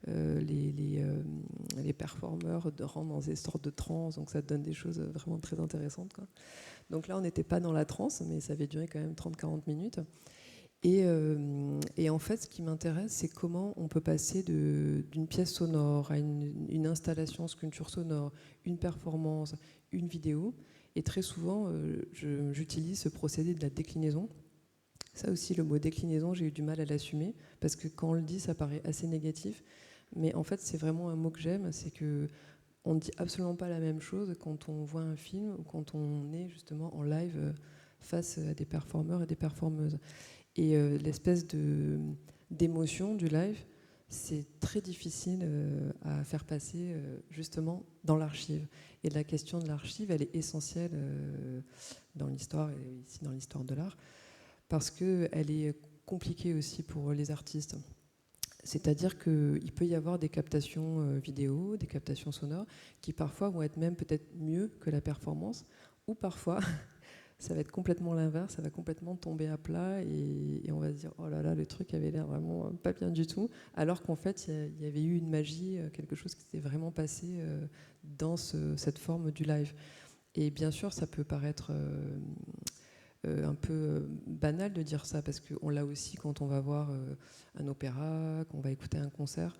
Les performeurs rentrent dans des sortes de transe, donc ça donne des choses vraiment très intéressantes, quoi. Donc là, on n'était pas dans la transe, mais ça avait duré quand même 30-40 minutes. Et en fait, ce qui m'intéresse, c'est comment on peut passer d'une pièce sonore à une installation sculpture sonore, une performance, une vidéo. Et très souvent, j'utilise ce procédé de la déclinaison. Ça aussi, le mot déclinaison, j'ai eu du mal à l'assumer, parce que quand on le dit, ça paraît assez négatif. Mais en fait, c'est vraiment un mot que j'aime, c'est que on ne dit absolument pas la même chose quand on voit un film ou quand on est justement en live face à des performeurs et des performeuses. Et l'espèce d'émotion du live, c'est très difficile à faire passer justement dans l'archive. Et la question de l'archive, elle est essentielle dans l'histoire et ici dans l'histoire de l'art, parce qu'elle est compliquée aussi pour les artistes. C'est-à-dire qu'il peut y avoir des captations vidéo, des captations sonores, qui parfois vont être même peut-être mieux que la performance, ou parfois ça va être complètement l'inverse, ça va complètement tomber à plat et on va se dire « oh là là, le truc avait l'air vraiment pas bien du tout », alors qu'en fait il y avait eu une magie, quelque chose qui s'était vraiment passé dans cette forme du live. Et bien sûr, ça peut paraître un peu banal de dire ça, parce qu'on l'a aussi quand on va voir un opéra, qu'on va écouter un concert.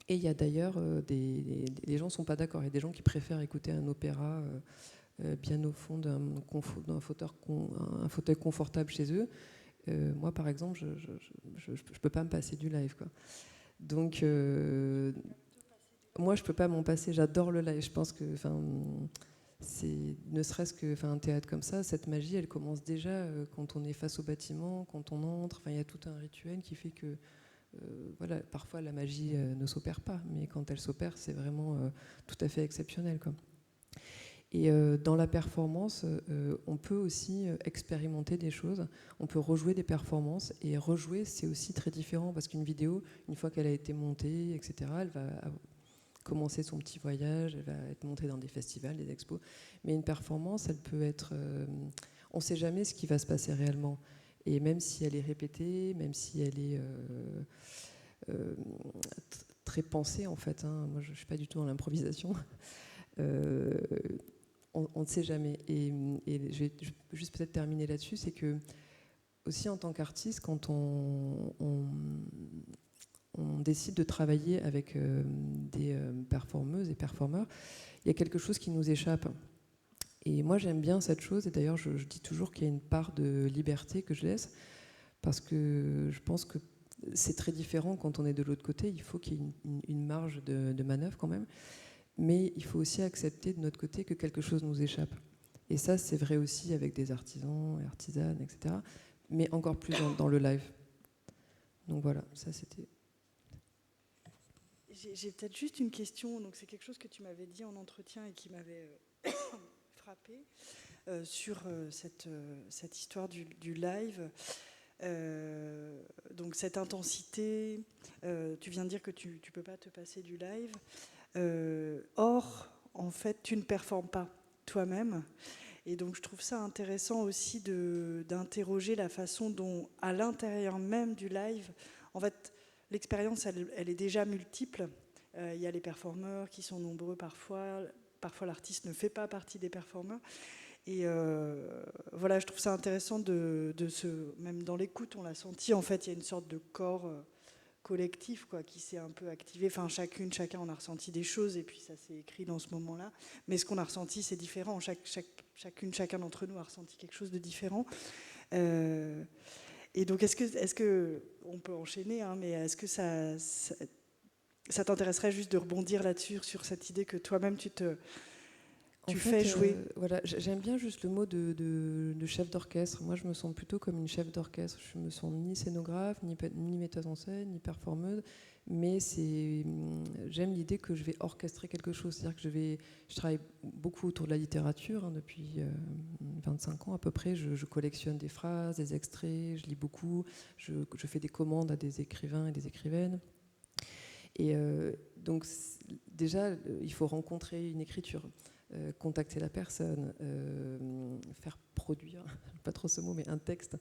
Et il y a d'ailleurs, les gens ne sont pas d'accord. Il y a des gens qui préfèrent écouter un opéra bien au fond d'un fauteuil confortable chez eux. Moi, par exemple, je ne peux pas me passer du live, quoi. Donc, moi, je ne peux pas m'en passer. J'adore le live. Je pense que... ne serait-ce qu'un théâtre comme ça, cette magie, elle commence déjà quand on est face au bâtiment, quand on entre. Il y a tout un rituel qui fait que, voilà, parfois la magie ne s'opère pas, mais quand elle s'opère, c'est vraiment tout à fait exceptionnel, quoi. Et dans la performance, on peut aussi expérimenter des choses. On peut rejouer des performances, et rejouer, c'est aussi très différent, parce qu'une vidéo, une fois qu'elle a été montée, etc., elle va commencer son petit voyage, elle va être montrée dans des festivals, des expos. Mais une performance, elle peut être... on ne sait jamais ce qui va se passer réellement. Et même si elle est répétée, même si elle est très pensée, en fait, hein, moi je ne suis pas du tout dans l'improvisation, on ne sait jamais. Et je vais juste peut-être terminer là-dessus, c'est que aussi en tant qu'artiste, quand on décide de travailler avec des performeuses et performeurs, il y a quelque chose qui nous échappe. Et moi, j'aime bien cette chose, et d'ailleurs, je dis toujours qu'il y a une part de liberté que je laisse, parce que je pense que c'est très différent quand on est de l'autre côté. Il faut qu'il y ait une marge de manœuvre quand même, mais il faut aussi accepter de notre côté que quelque chose nous échappe. Et ça, c'est vrai aussi avec des artisans et artisanes, etc., mais encore plus dans le live. Donc voilà, ça c'était... J'ai peut-être juste une question, donc c'est quelque chose que tu m'avais dit en entretien et qui m'avait frappé sur cette histoire du live. Donc cette intensité, tu viens de dire que tu ne peux pas te passer du live. Or, en fait, tu ne performes pas toi-même. Et donc je trouve ça intéressant aussi d'interroger la façon dont, à l'intérieur même du live, en fait, l'expérience, elle est déjà multiple. Il y a les performeurs qui sont nombreux parfois. Parfois, l'artiste ne fait pas partie des performeurs. Et voilà, je trouve ça intéressant même dans l'écoute, on l'a senti, en fait, il y a une sorte de corps collectif quoi, qui s'est un peu activé. Enfin, chacun, on a ressenti des choses et puis ça s'est écrit dans ce moment-là. Mais ce qu'on a ressenti, c'est différent. Chacun d'entre nous a ressenti quelque chose de différent. Et donc, est-ce que on peut enchaîner, hein, mais est-ce que ça t'intéresserait juste de rebondir là-dessus, sur cette idée que toi-même, tu fais jouer voilà, j'aime bien juste le mot de chef d'orchestre. Moi, je me sens plutôt comme une chef d'orchestre. Je me sens ni scénographe, ni metteuse en scène, ni performeuse, mais j'aime l'idée que je vais orchestrer quelque chose. C'est-à-dire que je travaille beaucoup autour de la littérature, hein, depuis 25 ans à peu près. Je collectionne des phrases, des extraits, je lis beaucoup, je fais des commandes à des écrivains et des écrivaines. Et donc, déjà, il faut rencontrer une écriture. Contacter la personne, faire produire, pas trop ce mot, mais un texte.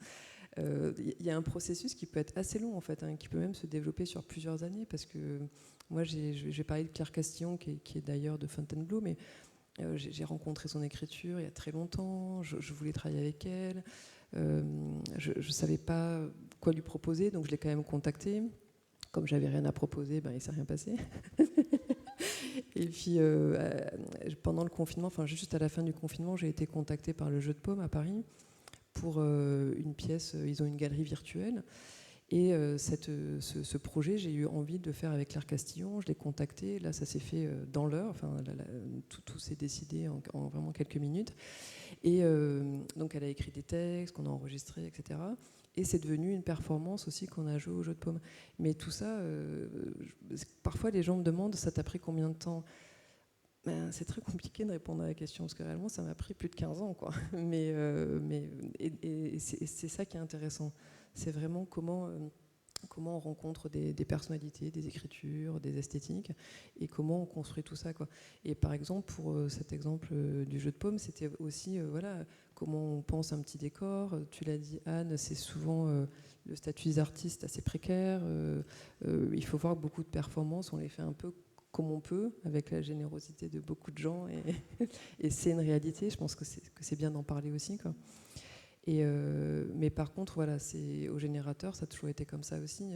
Il y a un processus qui peut être assez long en fait, hein, qui peut même se développer sur plusieurs années, parce que moi, je vais parler de Claire Castillon, qui est d'ailleurs de Fontainebleau, mais j'ai rencontré son écriture il y a très longtemps, je voulais travailler avec elle, je ne savais pas quoi lui proposer, donc je l'ai quand même contactée. Comme j'avais rien à proposer, il ne s'est rien passé. Et puis, pendant le confinement, enfin juste à la fin du confinement, j'ai été contactée par le Jeu de Paume à Paris pour une pièce. Ils ont une galerie virtuelle. Et ce projet, j'ai eu envie de le faire avec Claire Castillon. Je l'ai contactée. Là, ça s'est fait dans l'heure. Enfin, tout s'est décidé en vraiment quelques minutes. Et donc, elle a écrit des textes qu'on a enregistrés, etc. Et c'est devenu une performance aussi qu'on a joué au Jeu de Paume. Mais tout ça, parfois les gens me demandent, ça t'a pris combien de temps ? C'est très compliqué de répondre à la question, parce que réellement ça m'a pris plus de 15 ans, quoi. Mais c'est ça qui est intéressant. C'est vraiment comment on rencontre des personnalités, des écritures, des esthétiques, et comment on construit tout ça, quoi. Et par exemple, pour cet exemple du Jeu de Paume, c'était aussi voilà, comment on pense un petit décor. Tu l'as dit, Anne, c'est souvent le statut des artistes assez précaire. Il faut voir que beaucoup de performances, on les fait un peu comme on peut, avec la générosité de beaucoup de gens, et c'est une réalité. Je pense que c'est bien d'en parler aussi, quoi. Mais par contre, voilà, c'est au générateur, ça a toujours été comme ça aussi.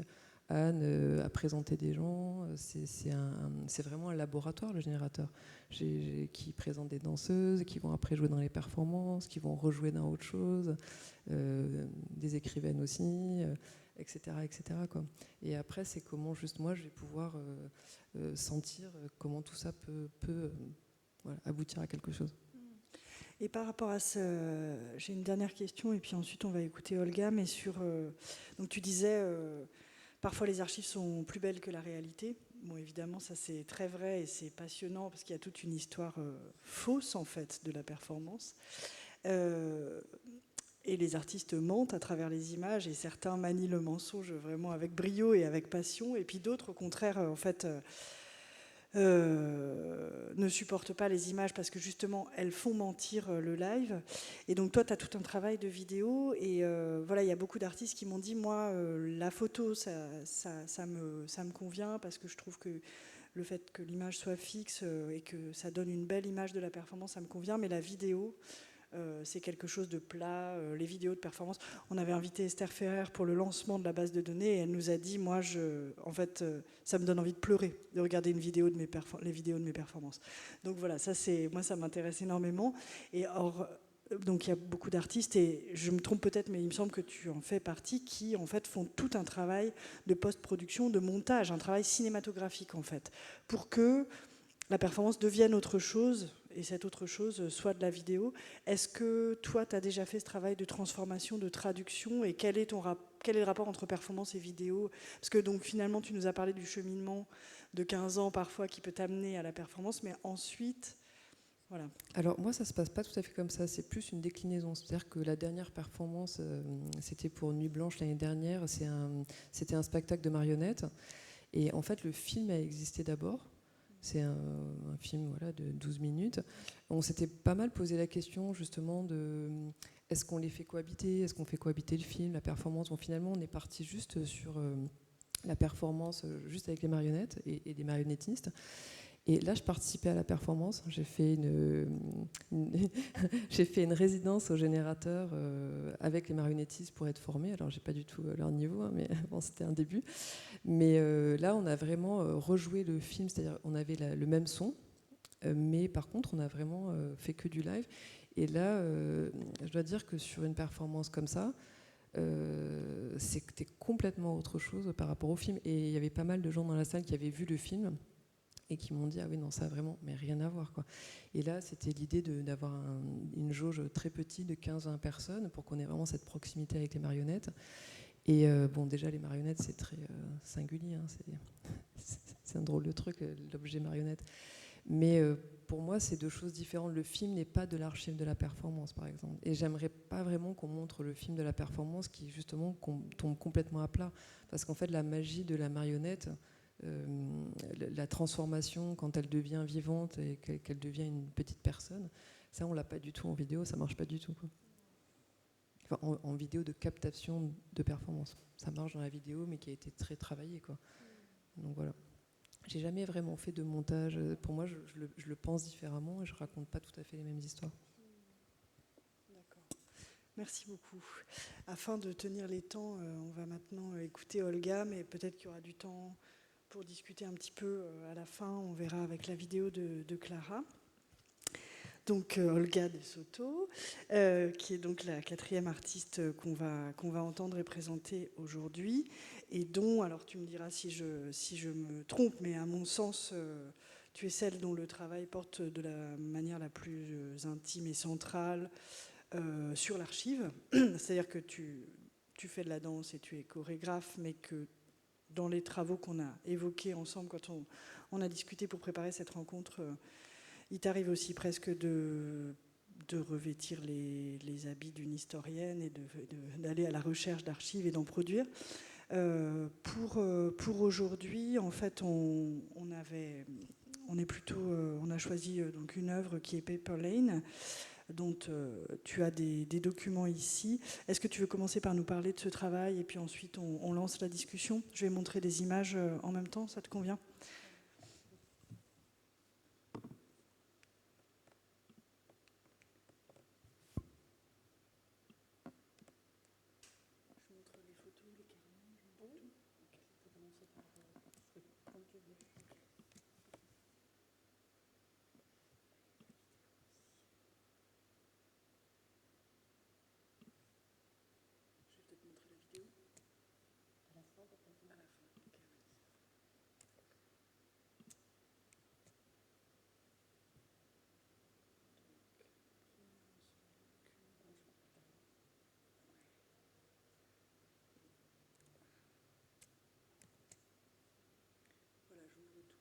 Anne a présenté des gens, c'est vraiment un laboratoire, le générateur, qui présente des danseuses, qui vont après jouer dans les performances, qui vont rejouer dans autre chose, des écrivaines aussi, etc., etc., quoi. Et après, c'est comment juste moi, je vais pouvoir sentir comment tout ça peut voilà, aboutir à quelque chose. Et par rapport à ce... J'ai une dernière question, et puis ensuite on va écouter Olga, mais sur... donc tu disais, parfois les archives sont plus belles que la réalité. Bon, évidemment, ça c'est très vrai, et c'est passionnant, parce qu'il y a toute une histoire fausse, en fait, de la performance. Et les artistes mentent à travers les images, et certains manient le mensonge vraiment avec brio et avec passion, et puis d'autres, au contraire, en fait... ne supportent pas les images parce que justement elles font mentir le live. Et donc toi tu as tout un travail de vidéo, et voilà, il y a beaucoup d'artistes qui m'ont dit, moi la photo ça me convient, parce que je trouve que le fait que l'image soit fixe et que ça donne une belle image de la performance, ça me convient, mais la vidéo, c'est quelque chose de plat. Les vidéos de performance, on avait invité Esther Ferrer pour le lancement de la base de données et elle nous a dit, moi, en fait, ça me donne envie de pleurer de regarder les vidéos de mes performances. Donc voilà, moi, ça m'intéresse énormément. Et donc il y a beaucoup d'artistes, et je me trompe peut-être, mais il me semble que tu en fais partie, qui en fait font tout un travail de post-production, de montage, un travail cinématographique en fait, pour que la performance devienne autre chose, et cette autre chose soit de la vidéo. Est-ce que toi, tu as déjà fait ce travail de transformation, de traduction, et quel est le rapport entre performance et vidéo? Parce que donc finalement, tu nous as parlé du cheminement de 15 ans parfois qui peut t'amener à la performance, mais ensuite... Voilà. Alors moi, ça se passe pas tout à fait comme ça. C'est plus une déclinaison. C'est-à-dire que la dernière performance, c'était pour Nuit Blanche l'année dernière. C'était un spectacle de marionnettes. Et en fait, le film a existé d'abord. C'est un film voilà, de 12 minutes. On s'était pas mal posé la question justement de est-ce qu'on les fait cohabiter? Est-ce qu'on fait cohabiter le film, la performance? Bon, finalement, on est parti juste sur la performance, juste avec les marionnettes et des marionnettistes. Et là, je participais à la performance. J'ai fait j'ai fait une résidence au générateur avec les marionnettistes pour être formée. Alors, j'ai pas du tout leur niveau, hein, mais bon, c'était un début. Mais là, on a vraiment rejoué le film, c'est-à-dire on avait le même son, mais par contre, on a vraiment fait que du live. Et là, je dois dire que sur une performance comme ça, c'était complètement autre chose par rapport au film. Et il y avait pas mal de gens dans la salle qui avaient vu le film et qui m'ont dit ah oui non, ça a vraiment mais rien à voir quoi. Et là c'était l'idée d'avoir une jauge très petite de 15-20 personnes pour qu'on ait vraiment cette proximité avec les marionnettes. Et bon, déjà les marionnettes c'est très singulier, hein, c'est un drôle de truc l'objet marionnette, mais pour moi c'est deux choses différentes. Le film n'est pas de l'archive de la performance par exemple, et j'aimerais pas vraiment qu'on montre le film de la performance qui justement tombe complètement à plat, parce qu'en fait la magie de la marionnette, la transformation quand elle devient vivante et qu'elle devient une petite personne, ça on l'a pas du tout en vidéo, ça marche pas du tout quoi. Enfin, en vidéo de captation de performance, ça marche dans la vidéo mais qui a été très travaillé quoi. Donc voilà, j'ai jamais vraiment fait de montage. Pour moi je le pense différemment et je raconte pas tout à fait les mêmes histoires. D'accord, merci beaucoup. Afin de tenir les temps, on va maintenant écouter Olga, mais peut-être qu'il y aura du temps pour discuter un petit peu à la fin, on verra avec la vidéo de Clara. Donc Olga de Soto, qui est donc la 4e artiste qu'on va entendre et présenter aujourd'hui, et dont, alors tu me diras si je me trompe, mais à mon sens, tu es celle dont le travail porte de la manière la plus intime et centrale sur l'archive. C'est-à-dire que tu fais de la danse et tu es chorégraphe, mais que dans les travaux qu'on a évoqués ensemble quand on a discuté pour préparer cette rencontre, il t'arrive aussi presque de revêtir les habits d'une historienne et d'aller à la recherche d'archives et d'en produire. Pour aujourd'hui, en fait, on a choisi donc une œuvre qui est Paper Lane, dont tu as des documents ici. Est-ce que tu veux commencer par nous parler de ce travail et puis ensuite on lance la discussion? Je vais montrer des images en même temps, ça te convient? Voilà, j'ouvre le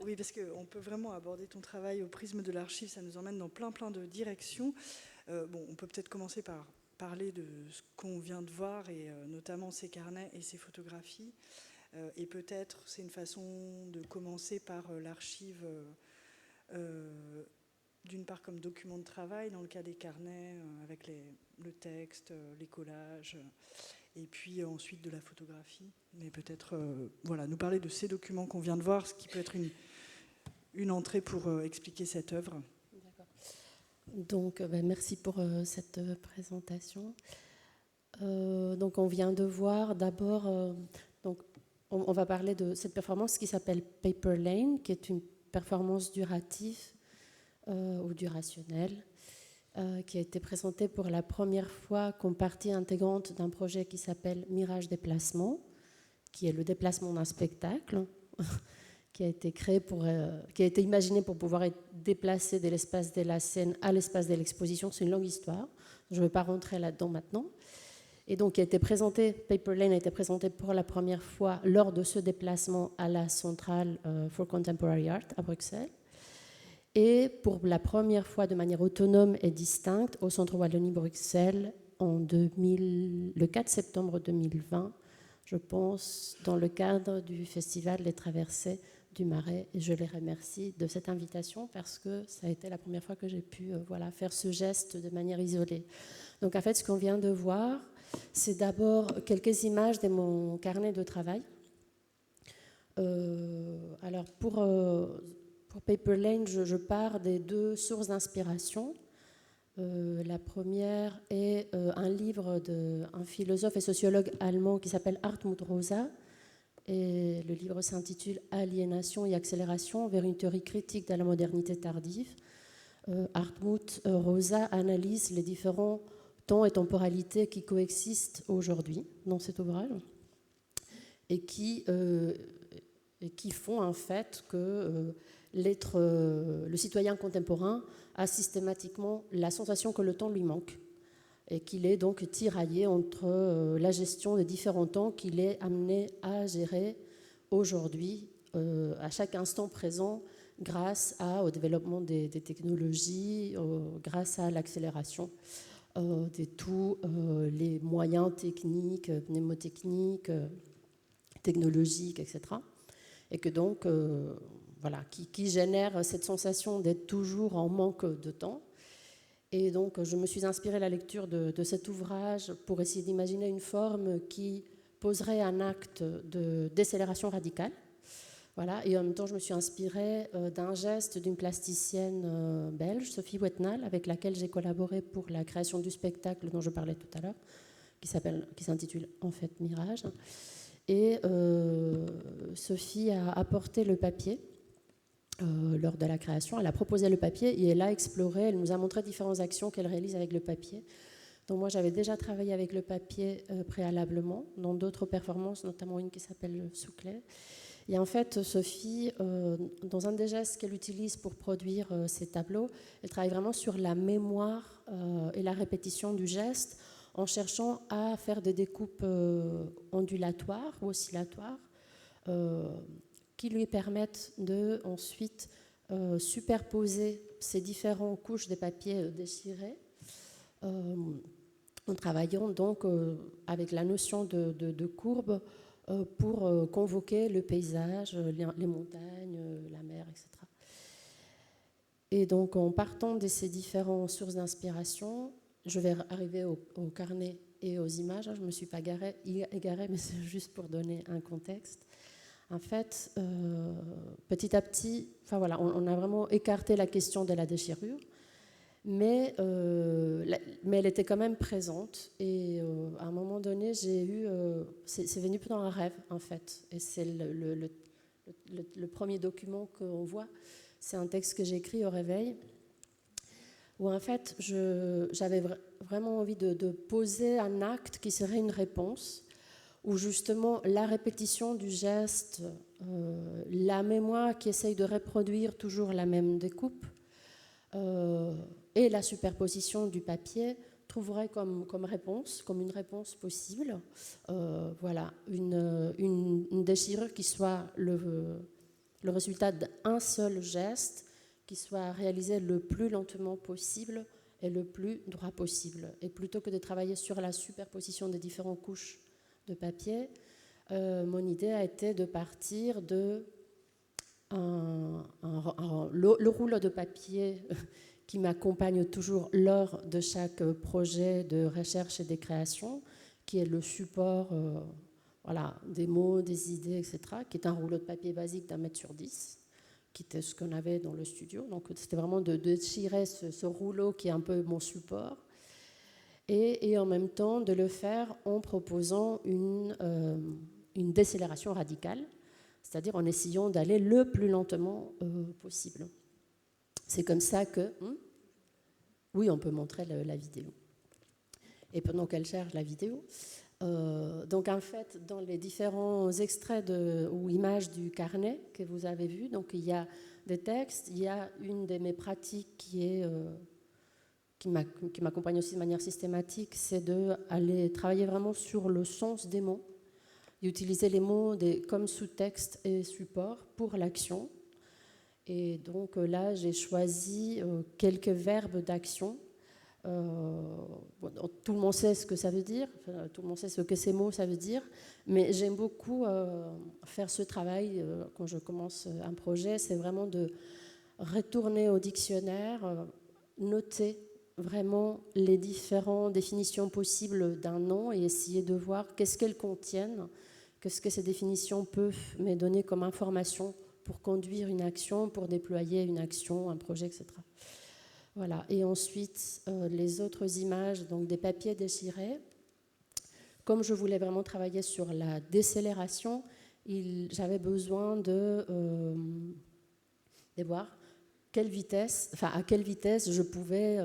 Oui, parce qu'on peut vraiment aborder ton travail au prisme de l'archive, ça nous emmène dans plein de directions. On peut peut-être commencer par parler de ce qu'on vient de voir, et notamment ces carnets et ces photographies. Et peut-être c'est une façon de commencer par l'archive, d'une part comme document de travail, dans le cas des carnets, avec le texte, les collages, et puis ensuite de la photographie. Mais peut-être nous parler de ces documents qu'on vient de voir, ce qui peut être une entrée pour expliquer cette œuvre. D'accord. Donc, merci pour cette présentation. Donc, on vient de voir d'abord, on va parler de cette performance qui s'appelle Paper Lane, qui est une performance durative ou durationnelle, qui a été présentée pour la première fois comme partie intégrante d'un projet qui s'appelle Mirage Déplacement, qui est le déplacement d'un spectacle, qui a été créé qui a été imaginé pour pouvoir être déplacé de l'espace de la scène à l'espace de l'exposition. C'est une longue histoire, je ne vais pas rentrer là-dedans maintenant. Et donc, Paper Lane a été présenté pour la première fois lors de ce déplacement à la Centrale for Contemporary Art à Bruxelles, et pour la première fois de manière autonome et distincte au Centre Wallonie-Bruxelles le 4 septembre 2020, je pense, dans le cadre du festival Les Traversées du Marais. Et je les remercie de cette invitation parce que ça a été la première fois que j'ai pu faire ce geste de manière isolée. Donc en fait, ce qu'on vient de voir, c'est d'abord quelques images de mon carnet de travail. Alors pour Paper Lane, je pars des deux sources d'inspiration. La première est un livre d'un philosophe et sociologue allemand qui s'appelle Hartmut Rosa. Et le livre s'intitule Aliénation et accélération vers une théorie critique de la modernité tardive. Hartmut Rosa analyse les différents temps et temporalités qui coexistent aujourd'hui dans cet ouvrage et qui font en fait que le citoyen contemporain a systématiquement la sensation que le temps lui manque et qu'il est donc tiraillé entre la gestion des différents temps qu'il est amené à gérer aujourd'hui, à chaque instant présent, grâce au développement des technologies, grâce à l'accélération de tous les moyens techniques, mnémotechniques, technologiques, etc. Et que donc, qui génère cette sensation d'être toujours en manque de temps. Et donc, je me suis inspirée à la lecture de cet ouvrage pour essayer d'imaginer une forme qui poserait un acte de décélération radicale. Voilà. Et en même temps, je me suis inspirée d'un geste d'une plasticienne belge, Sophie Wetnal, avec laquelle j'ai collaboré pour la création du spectacle dont je parlais tout à l'heure, qui s'intitule En fait Mirage. Et Sophie a apporté le papier lors de la création. Elle a proposé le papier et elle a exploré, elle nous a montré différentes actions qu'elle réalise avec le papier. Donc moi, j'avais déjà travaillé avec le papier préalablement, dans d'autres performances, notamment une qui s'appelle Souclet. Et en fait, Sophie, dans un des gestes qu'elle utilise pour produire ces tableaux, elle travaille vraiment sur la mémoire et la répétition du geste, en cherchant à faire des découpes ondulatoires ou oscillatoires qui lui permettent de ensuite superposer ces différentes couches de papier déchirés, en travaillant donc avec la notion de courbe pour convoquer le paysage, les montagnes, la mer, etc. Et donc en partant de ces différentes sources d'inspiration, je vais arriver au carnet et aux images. Je ne me suis pas égarée, mais c'est juste pour donner un contexte. En fait, petit à petit, on a vraiment écarté la question de la déchirure, mais elle était quand même présente. Et à un moment donné, c'est venu dans un rêve, en fait. Et c'est le premier document qu'on voit. C'est un texte que j'ai écrit au réveil, où en fait, j'avais vraiment envie de poser un acte qui serait une réponse, où justement la répétition du geste, la mémoire qui essaye de reproduire toujours la même découpe, et la superposition du papier trouverait comme réponse, comme une réponse possible, une déchirure qui soit le résultat d'un seul geste qui soit réalisé le plus lentement possible et le plus droit possible. Et plutôt que de travailler sur la superposition des différentes couches de papier, mon idée a été de partir de le rouleau de papier qui m'accompagne toujours lors de chaque projet de recherche et de création, qui est le support voilà, des mots, des idées, etc., qui est un rouleau de papier basique d'1 mètre sur 10, qui était ce qu'on avait dans le studio. Donc c'était vraiment de déchirer ce rouleau qui est un peu mon support, et en même temps de le faire en proposant une décélération radicale, c'est-à-dire en essayant d'aller le plus lentement possible. C'est comme ça que... Oui, on peut montrer la vidéo. Et pendant qu'elle cherche la vidéo, donc en fait, dans les différents extraits ou images du carnet que vous avez vu, donc il y a des textes, il y a une de mes pratiques qui m'accompagne aussi de manière systématique, c'est d'aller travailler vraiment sur le sens des mots, d'utiliser les mots comme sous-texte et support pour l'action. Et donc là, j'ai choisi quelques verbes d'action. Tout le monde sait ce que ça veut dire, tout le monde sait ce que ces mots ça veut dire, mais j'aime beaucoup faire ce travail quand je commence un projet, c'est vraiment de retourner au dictionnaire, noter vraiment les différentes définitions possibles d'un nom et essayer de voir qu'est-ce qu'elles contiennent, qu'est-ce que ces définitions peuvent me donner comme information pour conduire une action, pour déployer une action, un projet, etc. Voilà. Et ensuite, les autres images, donc des papiers déchirés. Comme je voulais vraiment travailler sur la décélération, j'avais besoin de voir à quelle vitesse je pouvais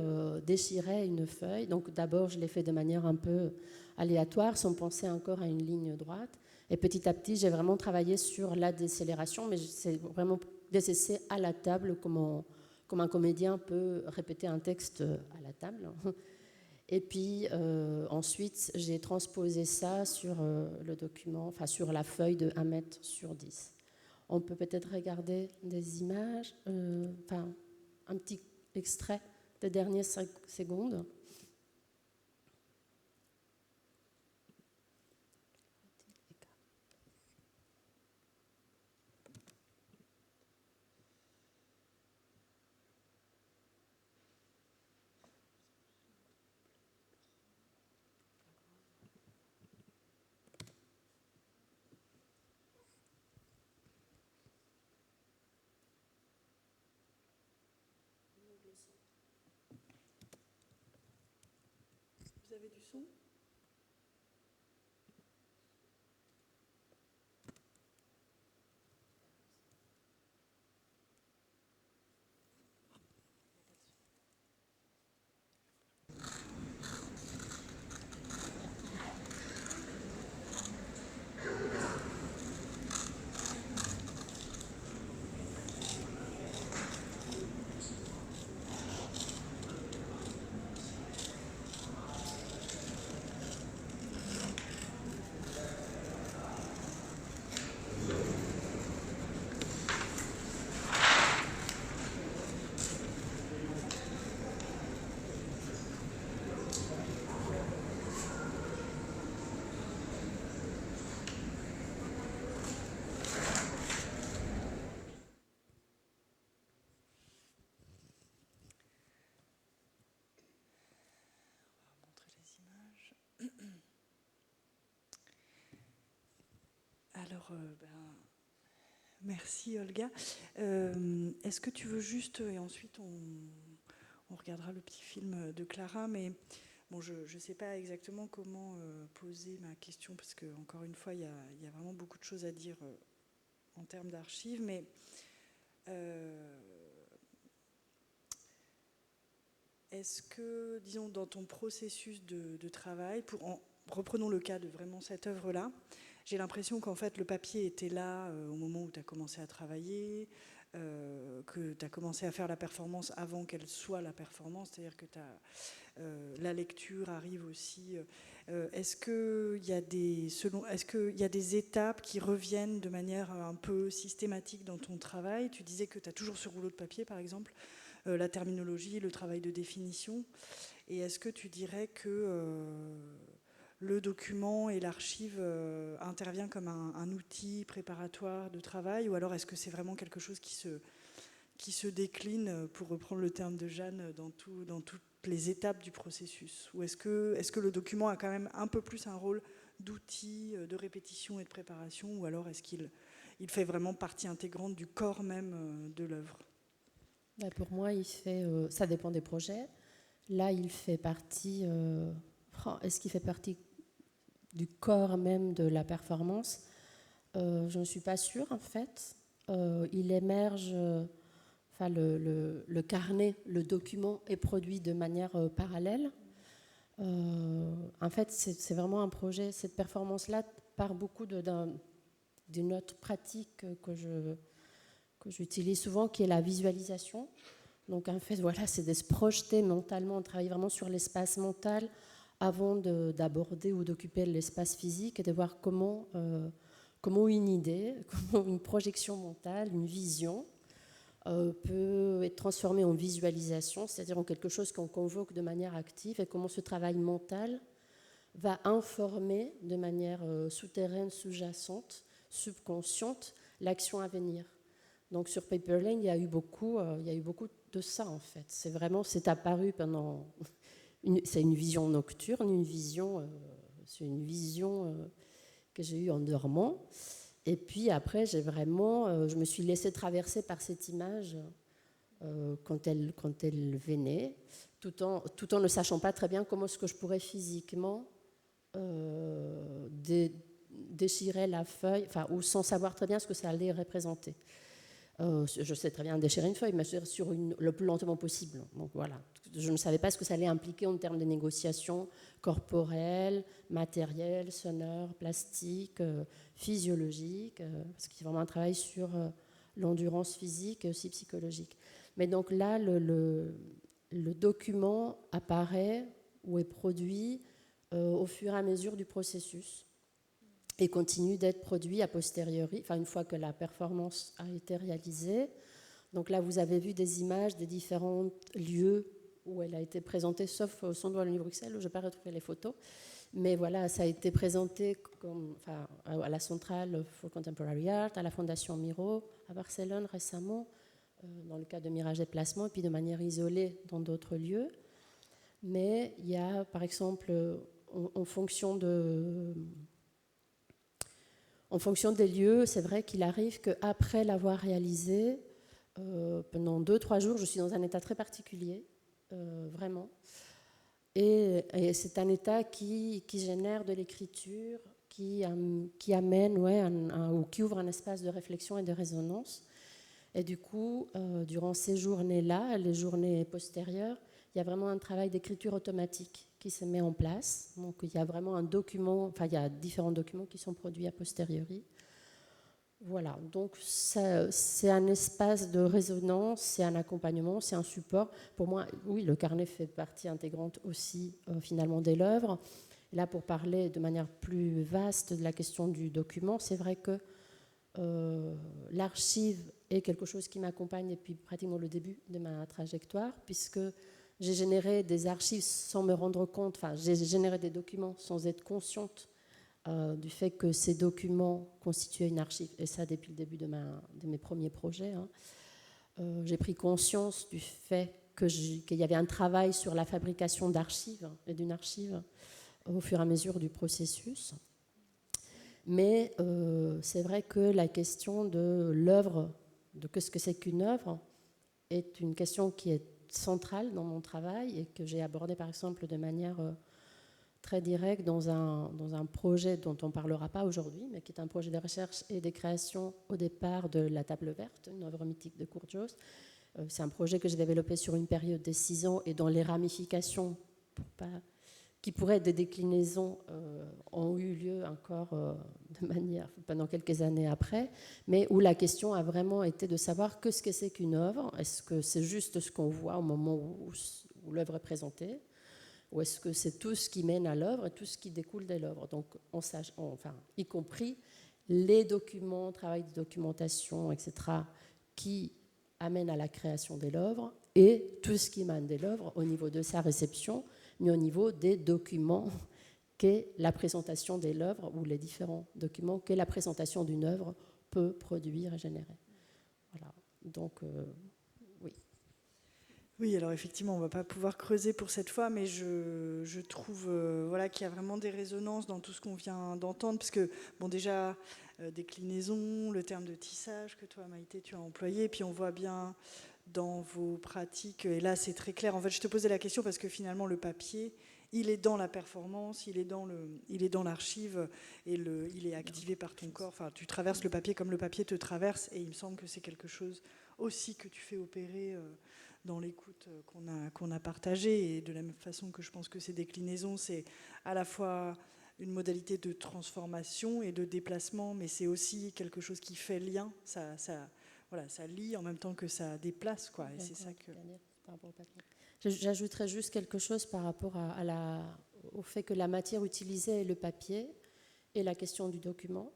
déchirer une feuille. Donc d'abord, je l'ai fait de manière un peu aléatoire, sans penser encore à une ligne droite. Et petit à petit, j'ai vraiment travaillé sur la décélération, mais c'est vraiment décessé à la table, comme un comédien peut répéter un texte à la table. Et puis ensuite, j'ai transposé ça sur le document, enfin sur la feuille de 1 mètre sur 10. On peut peut-être regarder des images, un petit extrait des dernières 5 secondes. Vous avez du son ? Alors, merci Olga. Est-ce que tu veux juste, et ensuite on regardera le petit film de Clara, mais bon, je ne sais pas exactement comment poser ma question, parce que encore une fois, il y a vraiment beaucoup de choses à dire en termes d'archives, mais est-ce que, disons, dans ton processus de travail, reprenons le cas de vraiment cette œuvre-là, j'ai l'impression qu'en fait le papier était là au moment où tu as commencé à travailler, que tu as commencé à faire la performance avant qu'elle soit la performance, c'est-à-dire que la lecture arrive aussi. Est-ce qu'il y a des étapes qui reviennent de manière un peu systématique dans ton travail? Tu disais que tu as toujours ce rouleau de papier, par exemple, la terminologie, le travail de définition. Et est-ce que tu dirais que le document et l'archive intervient comme un outil préparatoire de travail, ou alors est-ce que c'est vraiment quelque chose qui se décline, pour reprendre le terme de Jeanne, dans toutes les étapes du processus? Ou est-ce que le document a quand même un peu plus un rôle d'outil, de répétition et de préparation, ou alors est-ce qu'il fait vraiment partie intégrante du corps même de l'œuvre? Pour moi, ça dépend des projets. Là, il fait partie... est-ce qu'il fait partie du corps même de la performance? Je ne suis pas sûre, en fait. Il émerge... le carnet, le document est produit de manière parallèle. En fait, c'est vraiment un projet. Cette performance-là part beaucoup d'une autre pratique que j'utilise souvent, qui est la visualisation. Donc, en fait, voilà, c'est de se projeter mentalement. On travaille vraiment sur l'espace mental avant d'aborder ou d'occuper l'espace physique, et de voir comment une idée, comment une projection mentale, une vision peut être transformée en visualisation, c'est-à-dire en quelque chose qu'on convoque de manière active, et comment ce travail mental va informer de manière souterraine, sous-jacente, subconsciente, l'action à venir. Donc sur Paper Lane, il y a eu beaucoup de ça, en fait. C'est apparu pendant... c'est une vision nocturne, c'est une vision que j'ai eue en dormant. Et puis après, je me suis laissée traverser par cette image quand elle venait, tout en ne sachant pas très bien comment est-ce que je pourrais physiquement déchirer la feuille, ou sans savoir très bien ce que ça allait représenter. Je sais très bien déchirer une feuille, mais le plus lentement possible. Donc voilà, je ne savais pas ce que ça allait impliquer en termes de négociations corporelles, matérielles, sonores, plastiques, physiologiques, parce qu'il y a vraiment un travail sur l'endurance physique et aussi psychologique. Mais donc là, le document apparaît ou est produit au fur et à mesure du processus, et continue d'être produit a posteriori, une fois que la performance a été réalisée. Donc là, vous avez vu des images des différents lieux où elle a été présentée, sauf au Centre de Wallonie Bruxelles, où je n'ai pas retrouvé les photos. Mais voilà, ça a été présenté à la Centrale for Contemporary Art, à la Fondation Miro, à Barcelone récemment, dans le cadre de Mirage Déplacement, et puis de manière isolée dans d'autres lieux. Mais il y a, par exemple, en fonction des lieux, c'est vrai qu'il arrive qu'après l'avoir réalisé, pendant 2-3 jours, je suis dans un état très particulier, vraiment. Et c'est un état qui génère de l'écriture, qui amène, ou qui ouvre un espace de réflexion et de résonance. Et du coup, durant ces journées-là, les journées postérieures, il y a vraiment un travail d'écriture automatique qui se met en place. Donc il y a vraiment il y a différents documents qui sont produits a posteriori. Voilà, donc c'est un espace de résonance, c'est un accompagnement, c'est un support. Pour moi, oui, le carnet fait partie intégrante aussi finalement de l'œuvre. Là, pour parler de manière plus vaste de la question du document, c'est vrai que l'archive est quelque chose qui m'accompagne depuis pratiquement le début de ma trajectoire, puisque j'ai généré des archives sans me rendre compte, j'ai généré des documents sans être consciente du fait que ces documents constituaient une archive, et ça depuis le début de mes premiers projets. J'ai pris conscience du fait qu'il y avait un travail sur la fabrication d'archives et d'une archive au fur et à mesure du processus. Mais c'est vrai que la question de l'œuvre, de qu'est-ce que c'est qu'une œuvre, est une question qui est centrale dans mon travail et que j'ai abordée par exemple de manière très directe dans un projet dont on ne parlera pas aujourd'hui, mais qui est un projet de recherche et de création au départ de La Table Verte, une œuvre mythique de Kurt Jost. C'est un projet que j'ai développé sur une période de 6 ans et dont les ramifications, pour pas qui pourraient être des déclinaisons ont eu lieu encore de manière pendant quelques années après, mais où la question a vraiment été de savoir qu'est-ce que c'est qu'une œuvre. Est-ce que c'est juste ce qu'on voit au moment où l'œuvre est présentée, ou est-ce que c'est tout ce qui mène à l'œuvre et tout ce qui découle de l'œuvre, donc y compris les documents, travail de documentation, etc., qui amènent à la création de l'œuvre, et tout ce qui émane de l'œuvre au niveau de sa réception, mais au niveau des documents qu'est la présentation de l'œuvre, ou les différents documents que la présentation d'une œuvre peut produire et générer. Voilà. Donc, oui. Oui, alors effectivement, on ne va pas pouvoir creuser pour cette fois, mais je trouve qu'il y a vraiment des résonances dans tout ce qu'on vient d'entendre, parce que, bon, déjà, déclinaison, le terme de tissage que toi, Maïté, tu as employé, puis on voit bien dans vos pratiques, et là, c'est très clair. En fait, je te posais la question parce que finalement, le papier, il est dans la performance, il est dans l'archive, et il est activé par ton corps. Enfin, tu traverses le papier comme le papier te traverse, et il me semble que c'est quelque chose aussi que tu fais opérer dans l'écoute qu'on a partagée, et de la même façon que je pense que ces déclinaisons, c'est à la fois une modalité de transformation et de déplacement, mais c'est aussi quelque chose qui fait lien, ça lie en même temps que ça déplace, quoi. Et c'est ça que... J'ajouterais juste quelque chose par rapport au fait que la matière utilisée est le papier et la question du document.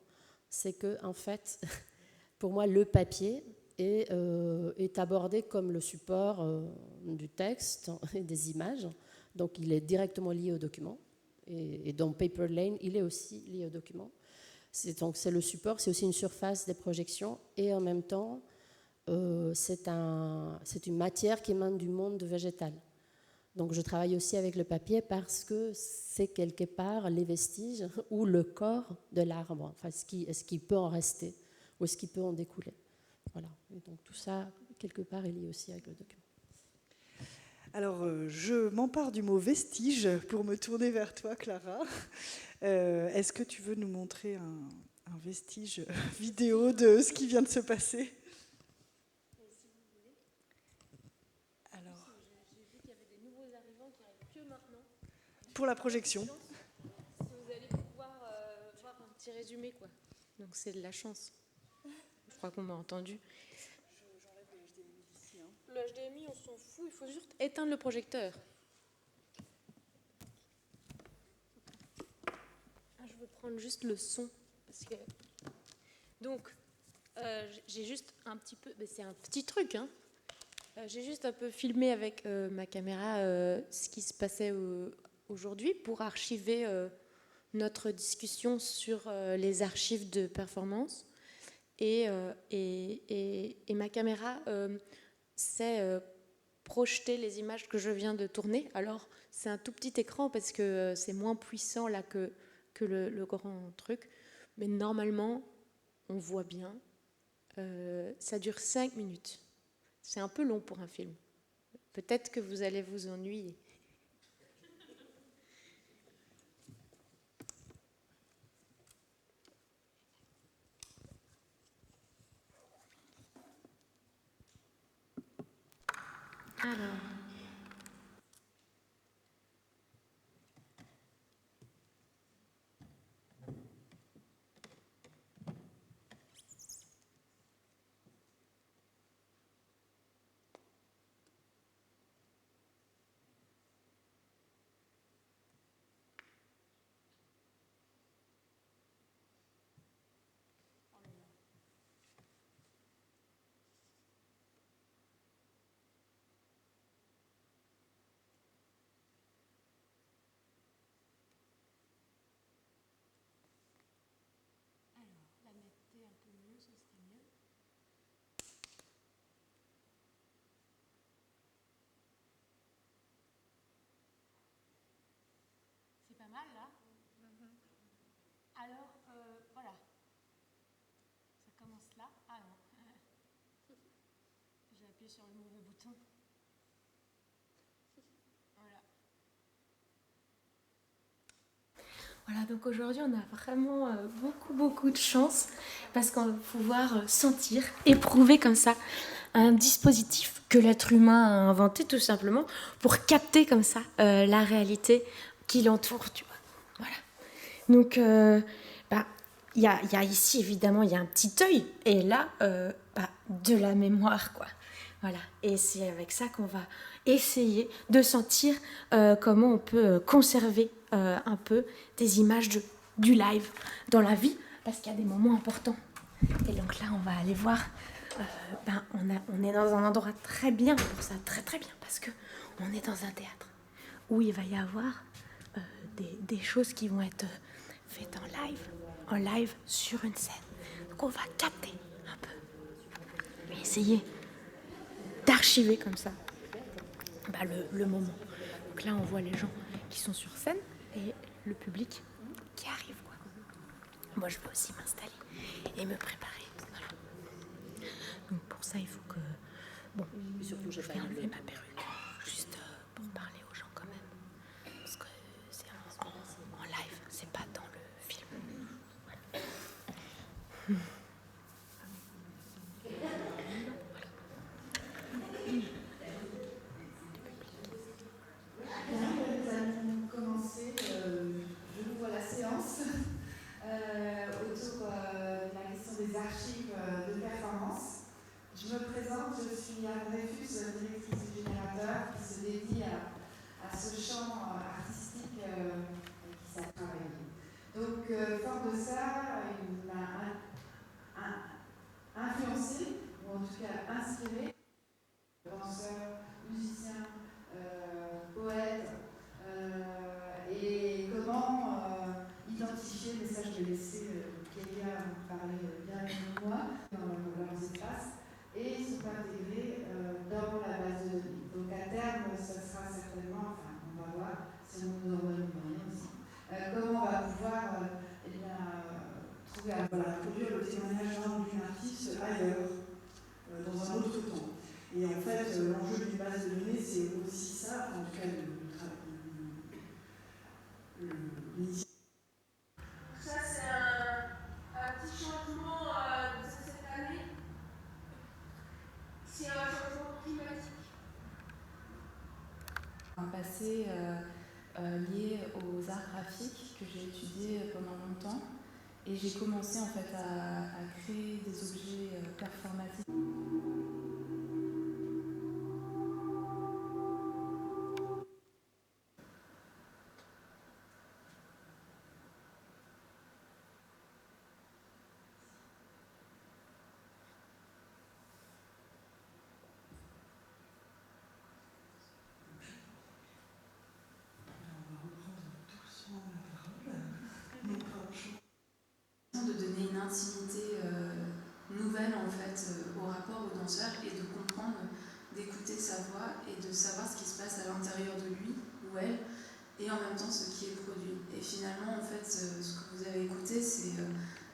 C'est que, en fait, pour moi, le papier est abordé comme le support du texte et des images. Donc, il est directement lié au document. Et dans Paper Lane, il est aussi lié au document. Donc, c'est le support, c'est aussi une surface des projections. Et en même temps, c'est une matière qui émane du monde végétal. Donc je travaille aussi avec le papier parce que c'est quelque part les vestiges ou le corps de l'arbre. Enfin, est-ce qu'il peut en rester ou est-ce qu'il peut en découler. Voilà. Et donc tout ça, quelque part, est lié aussi avec le document. Alors, je m'empare du mot vestige pour me tourner vers toi, Clara. Est-ce que tu veux nous montrer un vestige vidéo de ce qui vient de se passer ? Pour la projection. Vous allez pouvoir voir un petit résumé, quoi. Donc c'est de la chance. Je crois qu'on m'a entendu. J'enlève le HDMI d'ici. Le HDMI, on s'en fout. Il faut juste éteindre le projecteur. Je veux prendre juste le son. Parce que... Donc, j'ai juste un petit peu... C'est un petit truc, hein. J'ai juste un peu filmé avec ma caméra ce qui se passait aujourd'hui pour archiver notre discussion sur les archives de performance. Et ma caméra sait projeter les images que je viens de tourner. Alors, c'est un tout petit écran parce que c'est moins puissant là que le grand truc. Mais normalement, on voit bien. Ça dure 5 minutes. C'est un peu long pour un film. Peut-être que vous allez vous ennuyer. Alors... Pas mal là. Alors voilà, ça commence là. Ah non, j'ai appuyé sur le mauvais bouton. Voilà, donc aujourd'hui on a vraiment beaucoup de chance parce qu'on va pouvoir sentir, éprouver comme ça un dispositif que l'être humain a inventé tout simplement pour capter comme ça la réalité qui l'entourent, tu vois. Voilà. Donc, il y a ici, évidemment, il y a un petit œil, et là, de la mémoire, quoi. Voilà. Et c'est avec ça qu'on va essayer de sentir comment on peut conserver un peu des images du live dans la vie, parce qu'il y a des moments importants. Et donc là, on va aller voir. On est dans un endroit très bien pour ça, très très bien, parce que on est dans un théâtre où il va y avoir des choses qui vont être faites en live sur une scène. Donc on va capter un peu, et essayer d'archiver comme ça le moment. Donc là, on voit les gens qui sont sur scène et le public qui arrive, quoi. Moi, je veux aussi m'installer et me préparer. Voilà. Donc pour ça, il faut que... Bon, surtout, je vais enlever ma perruque, juste pour parler aux gens quand même. Parce que c'est en live, c'est pas dans le film. Voilà. Autour de la question des archives de performance. Je me présente, je suis Anne Dreyfus, directrice du Générateur, qui se dédie à ce champ artistique qui s'est travaillé. Donc, fort de ça, il m'a influencé, ou en tout cas inspiré, danseurs, musiciens, poètes, et comment identifier, mais ça je vais laisser Clélia parler bien mieux que moi, dans leurs espaces, et sont intégrés dans la base de données. Donc à terme, ça sera certainement, enfin on va voir, si on nous envoie les moyens aussi, comment on va pouvoir trouver à produire le témoignage d'une artiste ailleurs, dans un autre temps. Et en fait, l'enjeu d'une base de données, c'est aussi ça, en tout cas l'initiative. Ça, c'est un petit changement de cette année. C'est un changement climatique. Un passé lié aux arts graphiques que j'ai étudié pendant longtemps. Et j'ai commencé en fait à créer des objets performatifs. De donner une intimité nouvelle en fait au rapport au danseur et de comprendre, d'écouter sa voix et de savoir ce qui se passe à l'intérieur de lui ou elle et en même temps ce qui est produit. Et finalement en fait ce que vous avez écouté c'est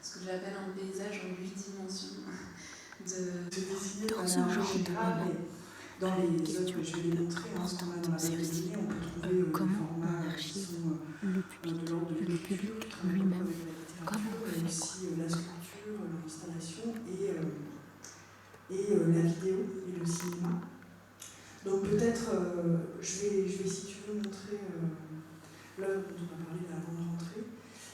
ce que j'appelle un paysage en 8 dimensions Dans ce genre de moment, dans les œuvres que je vais les montrer, c'est aussi comment on archive le public lui-même. Comment on fait aussi la sculpture, l'installation et la vidéo et le cinéma. Donc peut-être, je vais si tu veux montrer l'œuvre dont on a parlé avant de rentrer.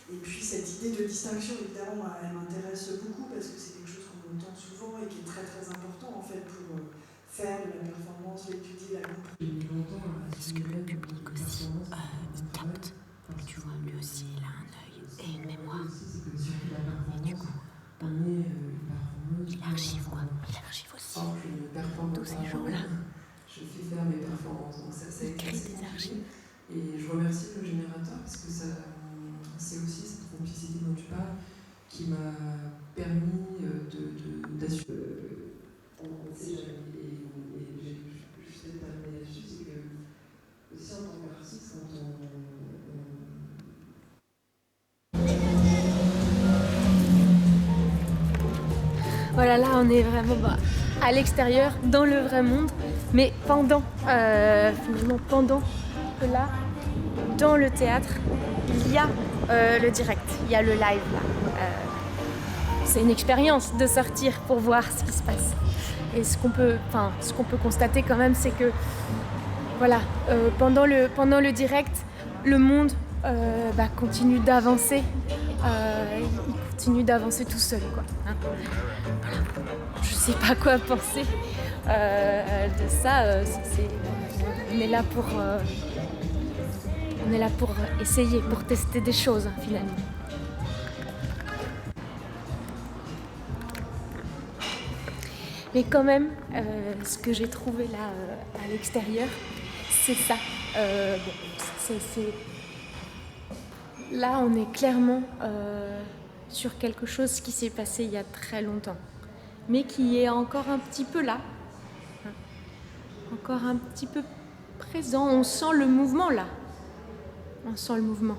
Et puis cette idée de distinction, évidemment, elle m'intéresse beaucoup parce que c'est quelque chose qu'on entend souvent et qui est très très important en fait pour faire de la performance, l'étudier, la comprendre. Parce que le public aussi capte. Tu vois, lui aussi, il a un œil et une mémoire. Et du coup, il archive quoi. Il archive aussi tous ces gens-là. Je fais faire mes performances, donc ça crée des archives. Et je remercie le Générateur parce que c'est aussi cette complicité dont tu parles qui m'a permis d'assurer. On ne sait jamais. Et je vais terminer là-dessus, c'est que aussi en tant qu'artiste, quand Voilà, là on est vraiment à l'extérieur, dans le vrai monde, mais pendant que là, dans le théâtre, il y a le direct, il y a le live là. C'est une expérience de sortir pour voir ce qui se passe. Et ce qu'on peut constater quand même, c'est que voilà, pendant le direct, le monde continue d'avancer. Il continue d'avancer tout seul, quoi. Hein. Voilà. Je sais pas quoi penser de ça. On est là pour essayer, pour tester des choses, finalement. Mais quand même, ce que j'ai trouvé là à l'extérieur, c'est ça. Là, on est clairement sur quelque chose qui s'est passé il y a très longtemps, mais qui est encore un petit peu là, encore un petit peu présent. On sent le mouvement là. On sent le mouvement.